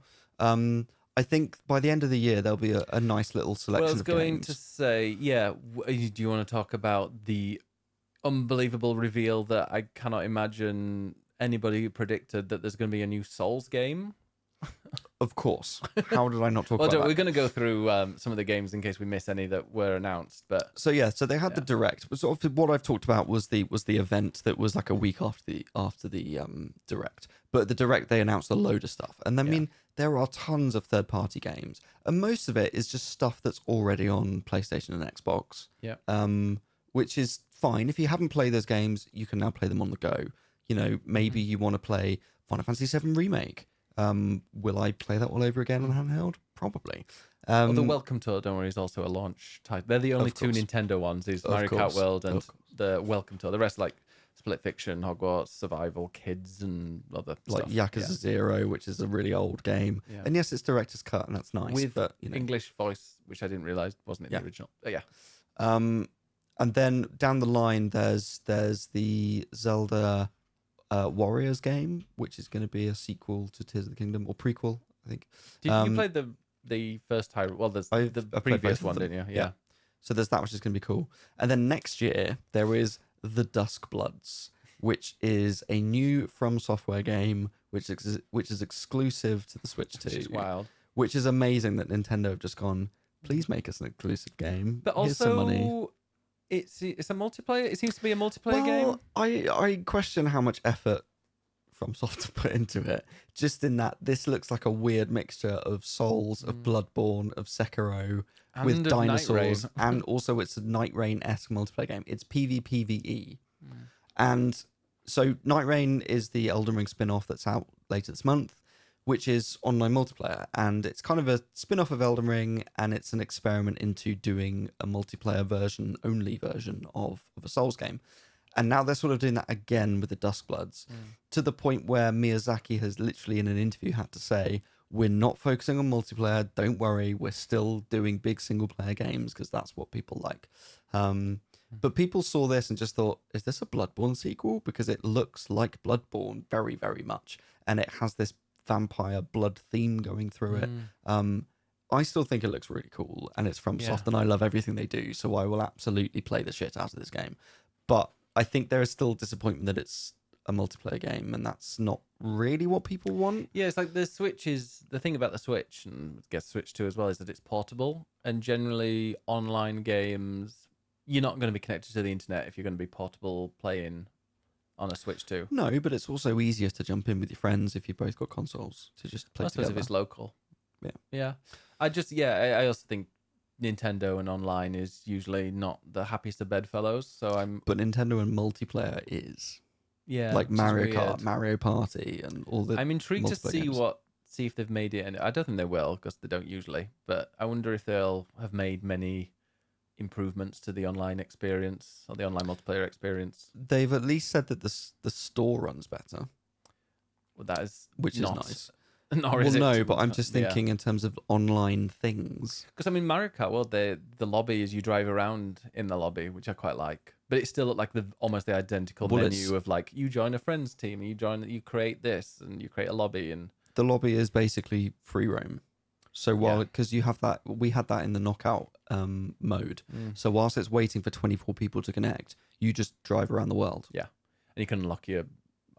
I think by the end of the year, there'll be a nice little selection Well, I was of going games. to say, do you want to talk about the unbelievable reveal that I cannot imagine anybody predicted that there's going to be a new Souls game? Of course. How did I not talk Well, about that? we're going to go through some of the games in case we miss any that were announced. But So they had the direct. But sort of what I've talked about was the event that was like a week after the direct. But the direct, they announced a load of stuff, and I mean there are tons of third party games, and most of it is just stuff that's already on PlayStation and Xbox. Yeah. Which is fine. If you haven't played those games, you can now play them on the go. Maybe you want to play Final Fantasy VII Remake. Will I play that all over again on handheld? Probably. The Welcome Tour, don't worry, is also a launch type. They're the only two Nintendo ones. Is Mario Kart World and the Welcome Tour. The rest, like Split Fiction, Hogwarts, Survival, Kids, and other like stuff. Yakuza 0, which is a really old game. Yeah. And yes, it's director's cut, and that's nice. With but English voice, which I didn't realize wasn't in the original. But and then down the line, there's the Zelda Warriors game, which is going to be a sequel to Tears of the Kingdom, or prequel. I think. Did you play the first Hyrule? Well, there's I've the played both previous of one, them. didn't you? Yeah. So there's that, which is going to be cool. And then next year there is the Dusk Bloods, which is a new From Software game, which is exclusive to the Switch 2. Which is wild. Which is amazing that Nintendo have just gone, please make us an exclusive game. But Here's some money. also, it's a multiplayer. It seems to be a multiplayer game. I question how much effort FromSoft to put into it. Just in that this looks like a weird mixture of Souls, of Bloodborne, of Sekiro, And with of Night dinosaurs, Rain. and also it's a Night Rain-esque multiplayer game. It's PvPvE. And so Night Rain is the Elden Ring spin-off that's out later this month, which is online multiplayer. And it's kind of a spin-off of Elden Ring, and it's an experiment into doing a multiplayer only version of a Souls game. And now they're sort of doing that again with the Duskbloods, to the point where Miyazaki has literally in an interview had to say, we're not focusing on multiplayer, don't worry, we're still doing big single-player games because that's what people like. But people saw this and just thought, is this a Bloodborne sequel? Because it looks like Bloodborne very, very much. And it has this vampire blood theme going through it. I still think it looks really cool, and it's from Soft, and I love everything they do, so I will absolutely play the shit out of this game. But I think there is still disappointment that it's a multiplayer game, and that's not really what people want. Yeah, it's like the Switch is the thing about the Switch, and I guess Switch 2 as well, is that it's portable, and generally online games, you're not going to be connected to the internet if you're going to be portable playing on a Switch 2. No, but it's also easier to jump in with your friends if you've both got consoles to just play I suppose together. if it's local. Yeah. Yeah. I also think Nintendo and online is usually not the happiest of bedfellows, so But Nintendo and multiplayer is. Like which is Mario weird. Kart, Mario Party, and all the. I'm intrigued to multiplayer see games. see if they've made it, and I don't think they will because they don't usually. But I wonder if they'll have made many improvements to the online experience or the online multiplayer experience. They've at least said that the store runs better, Well, that is which not, is nice. Nor Well, is it, no, but I'm just thinking in terms of online things. because I mean Mario Kart. Well, the lobby is you drive around in the lobby, which I quite like. But it still looked like almost the identical Well, menu of like you join a friend's team, you create this, and you create a lobby, and The lobby is basically free roam. So because you have that, we had that in the knockout mode. So whilst it's waiting for 24 people to connect, you just drive around the world. and you can unlock your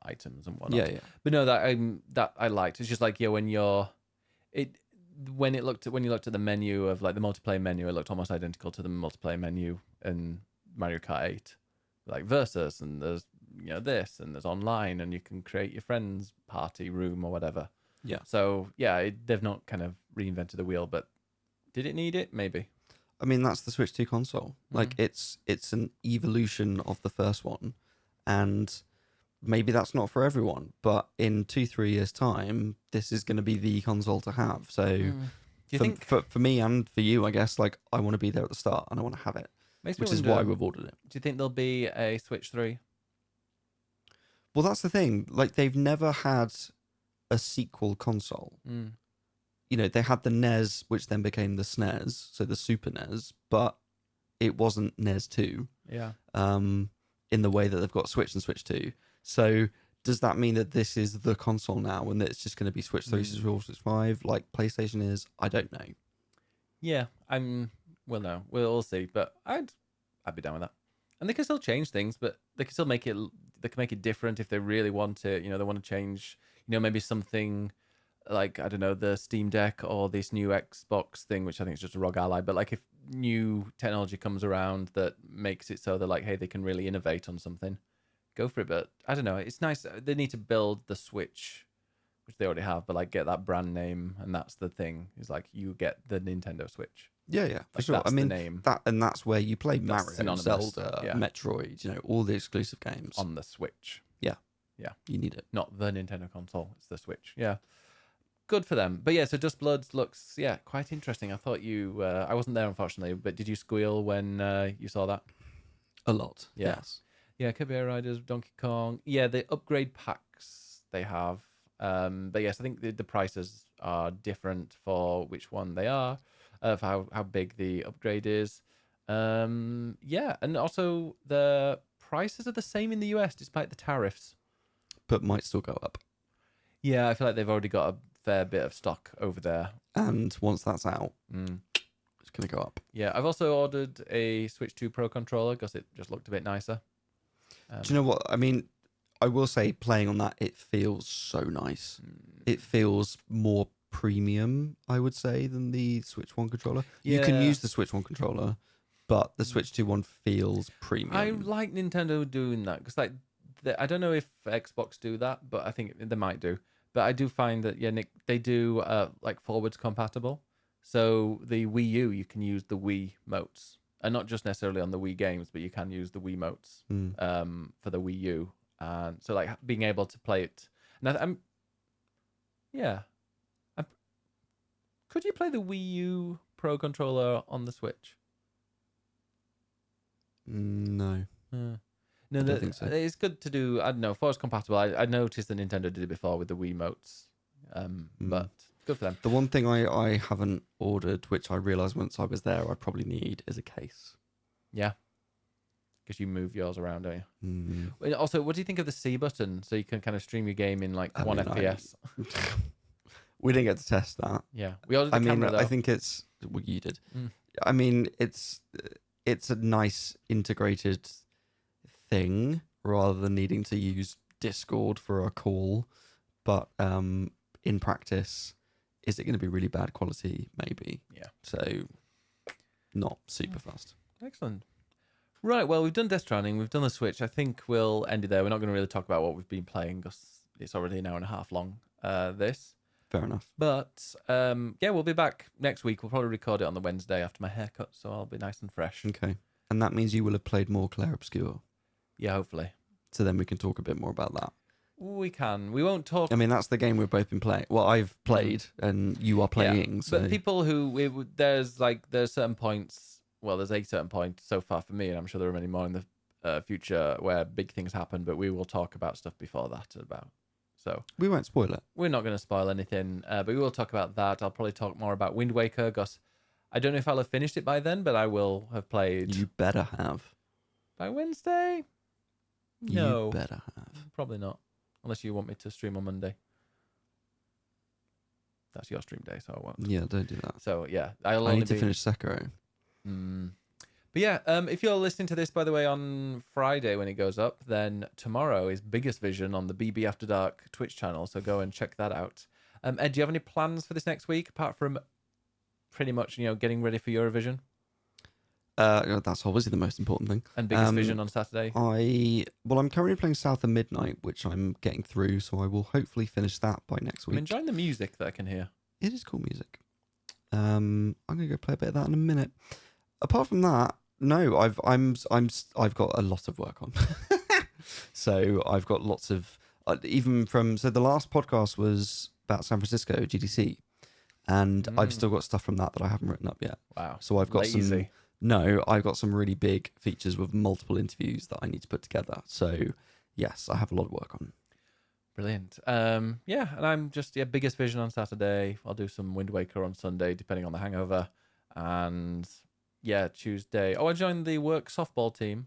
items and whatnot. Yeah. But no, that I liked. It's just like when you looked at the menu of like the multiplayer menu, it looked almost identical to the multiplayer menu in Mario Kart 8, like versus, and there's this, and there's online, and you can create your friend's party room or whatever. Yeah. So they've not kind of reinvented the wheel, but did it need it? Maybe. I mean, that's the Switch 2 console. Like it's an evolution of the first one, and maybe that's not for everyone, but in 2-3 years time, this is going to be the console to have. So Do you think for me and for you, I guess, like I want to be there at the start and I want to have it, which is why we've ordered it. Do you think there'll be a Switch 3? Well, that's the thing. Like they've never had a sequel console. They had the NES, which then became the SNES, so the Super NES, but it wasn't NES 2. Yeah. In the way that they've got Switch and Switch 2. So does that mean that this is the console now and that it's just going to be Switch 3, Switch 4, Switch 5 like PlayStation is? I don't know. Yeah, well, no, we'll see, but I'd be down with that. And they can still change things, but they can still make it. They can make it different if they really want it. They want to change. Maybe something like I don't know the Steam Deck or this new Xbox thing, which I think is just a ROG Ally. But like if new technology comes around that makes it so they're like, hey, they can really innovate on something, go for it. But I don't know. It's nice. They need to build the Switch, which they already have, but like get that brand name, and that's the thing. Is like you get the Nintendo Switch. Yeah, for Like, sure. that's I mean, the name. that's where you play That's Mario, synonymous. Zelda, Yeah. Metroid, all the exclusive games. On the Switch. You need it. Not the Nintendo console, it's the Switch. Yeah. Good for them. But so Dust Bloods looks, quite interesting. I thought I wasn't there unfortunately, but did you squeal when you saw that? A lot. Yeah. Yes. Yeah, Kirby Air Riders, Donkey Kong. Yeah, the upgrade packs they have. But yes, I think the prices are different for which one they are, for how big the upgrade is. And also the prices are the same in the US despite the tariffs. But might still go up. Yeah, I feel like they've already got a fair bit of stock over there. And once that's out, Mm. it's going to go up. Yeah, I've also ordered a Switch 2 Pro controller because it just looked a bit nicer. Do you know what? I mean, I will say playing on that, it feels so nice. It feels more premium, I would say, than the Switch 1 controller. You can Yeah. use the Switch 1 controller, but the Switch 2 one feels premium. I like Nintendo doing that because, like, I don't know if Xbox do that, but I think they might do. But I do find that Nick, they do like forwards compatible. So the Wii U, you can use the Wii motes, and not just necessarily on the Wii games, but you can use the Wii motes for the Wii U, and so like being able to play it. And could you play the Wii U Pro controller on the Switch? No. No, I don't think so. It's good to do. I don't know, forwards compatible. I noticed that Nintendo did it before with the Wii motes, but good for them. The one thing I haven't ordered, which I realised once I was there I probably need, is a case. Yeah, because you move yours around, don't you? Mm. Also, what do you think of the C button so you can kind of stream your game in like one FPS? We didn't get to test that. Yeah, we ordered the camera though. I think it's well, you did. Mm. I mean, it's a nice integrated thing rather than needing to use Discord for a call. But in practice, is it going to be really bad quality? Maybe. Yeah. So not super fast. Excellent. Right, well, we've done Death Stranding, we've done the Switch. I think we'll end it there. We're not going to really talk about what we've been playing because it's already an hour and a half long, this. Fair enough. But, yeah, we'll be back next week. We'll probably record it on the Wednesday after my haircut, so I'll be nice and fresh. Okay. And that means you will have played more Claire Obscure. Yeah, hopefully. So then we can talk a bit more about that. We can. We won't talk. I mean, that's the game we've both been playing. Well, I've played and you are playing. Yeah, So. but people who, there's certain points, well, there's a certain point so far for me, and I'm sure there are many more in the future where big things happen, but we will talk about stuff before that about. So We won't spoil it. we're not going to spoil anything, but we will talk about that. I'll probably talk more about Wind Waker because I don't know if I'll have finished it by then, but I will have played. You better have. By Wednesday? No. You better have. Probably not. Unless you want me to stream on Monday. That's your stream day, so I won't. Yeah, don't do that. So, yeah. I need to finish Sekiro. But yeah, if you're listening to this, by the way, on Friday when it goes up, then tomorrow is Biggest Vision on the BB After Dark Twitch channel, so go and check that out. Ed, do you have any plans for this next week, apart from pretty much, getting ready for Eurovision? That's obviously the most important thing. And Biggest Vision on Saturday? I'm currently playing South of Midnight, which I'm getting through, so I will hopefully finish that by next week. I'm enjoying the music that I can hear. It is cool music. I'm gonna go play a bit of that in a minute. Apart from that, no, I've got a lot of work on. So I've got lots of so the last podcast was about San Francisco GDC, and I've still got stuff from that I haven't written up yet. Wow. So I've got Lazy. I've got some really big features with multiple interviews that I need to put together. So yes, I have a lot of work on. Brilliant. Yeah, and I'm just Biggest Vision on Saturday. I'll do some Wind Waker on Sunday, depending on the hangover. And yeah, Tuesday. Oh, I joined the work softball team.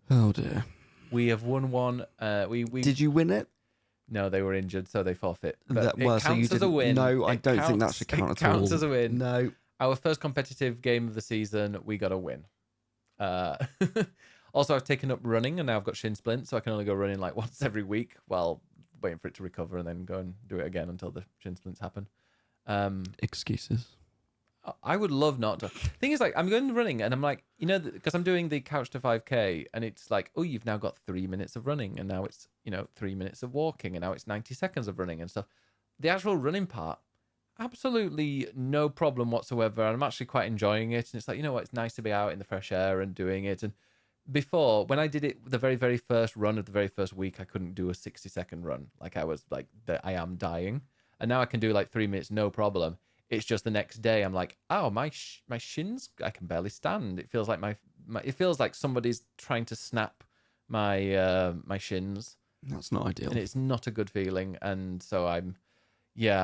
Oh dear. We have won one. We Did you win it? No, they were injured, so they forfeit. But Well, it so you counts as a didn't- win. No, I It don't think that counts- should count it at all. counts as a win. No. Our first competitive game of the season, we got a win. Also, I've taken up running, and now I've got shin splints, so I can only go running like once every week while waiting for it to recover, and then go and do it again until the shin splints happen. Excuses. I would love not to. Thing is, like, I'm going running, and I'm like, because I'm doing the Couch to 5K, and it's like, oh, you've now got 3 minutes of running, and now it's 3 minutes of walking, and now it's 90 seconds of running and stuff. The actual running part, absolutely no problem whatsoever, and I'm actually quite enjoying it. And it's like, it's nice to be out in the fresh air and doing it. And before, when I did it, the very, very first run of the very first week, I couldn't do a 60-second run. Like, I was like, I am dying. And now I can do like 3 minutes, no problem. It's just the next day, I'm like, oh, my shins, I can barely stand. It feels like it feels like somebody's trying to snap my shins. That's not ideal. And it's not a good feeling. And so I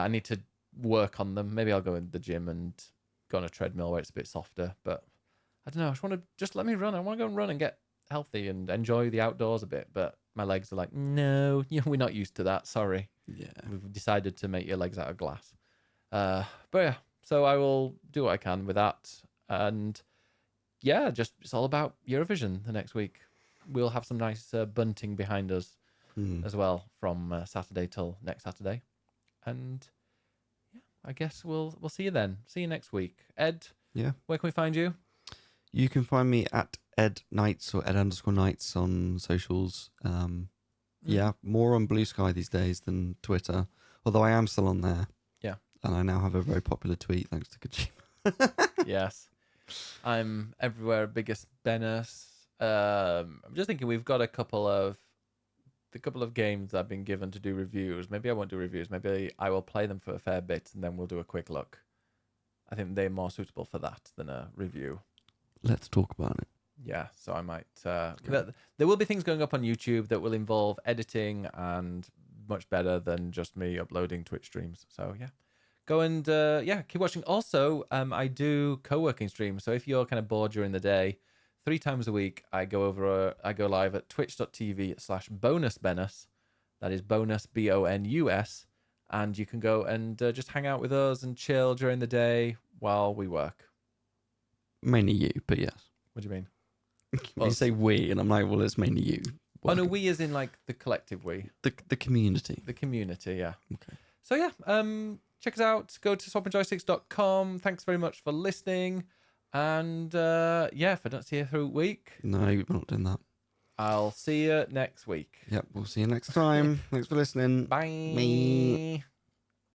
need to work on them. Maybe I'll go in the gym and go on a treadmill where it's a bit softer. But I don't know. I just want to let me run. I want to go and run and get healthy and enjoy the outdoors a bit. But my legs are like, no, we're not used to that. Sorry. Yeah. We've decided to make your legs out of glass. But yeah, so I will do what I can with that. And yeah, just it's all about Eurovision the next week. We'll have some nice bunting behind us as well from Saturday till next Saturday. And yeah, I guess we'll see you then. See you next week. Ed, Yeah. where can we find you? You can find me at Ed Knights or Ed_Knights on socials. Yeah, more on Blue Sky these days than Twitter, although I am still on there. Yeah. And I now have a very popular tweet thanks to Kojima. Yes. I'm everywhere, biggest Bennis. I'm just thinking we've got a couple of games I've been given to do reviews. Maybe I won't do reviews. Maybe I will play them for a fair bit and then we'll do a quick look. I think they're more suitable for that than a review. Let's talk about it. Yeah, so I might. There will be things going up on YouTube that will involve editing and much better than just me uploading Twitch streams. So yeah, go and keep watching. Also, I do co-working streams. So if you're kind of bored during the day, 3 times a week I go live at twitch.tv/bonusbenus. That is bonus BONUS, and you can go and just hang out with us and chill during the day while we work. Mainly you, but yes. What do you mean? You say we, and I'm like, well, it's mainly you. Oh no, we as in like the collective we. The community. The community, yeah. Okay. So yeah, check us out. Go to swappingjoysticks.com. Thanks very much for listening. And if I don't see you through a week, No, we're not doing that. I'll see you next week. Yep, we'll see you next time. Thanks for listening. Bye. Bye.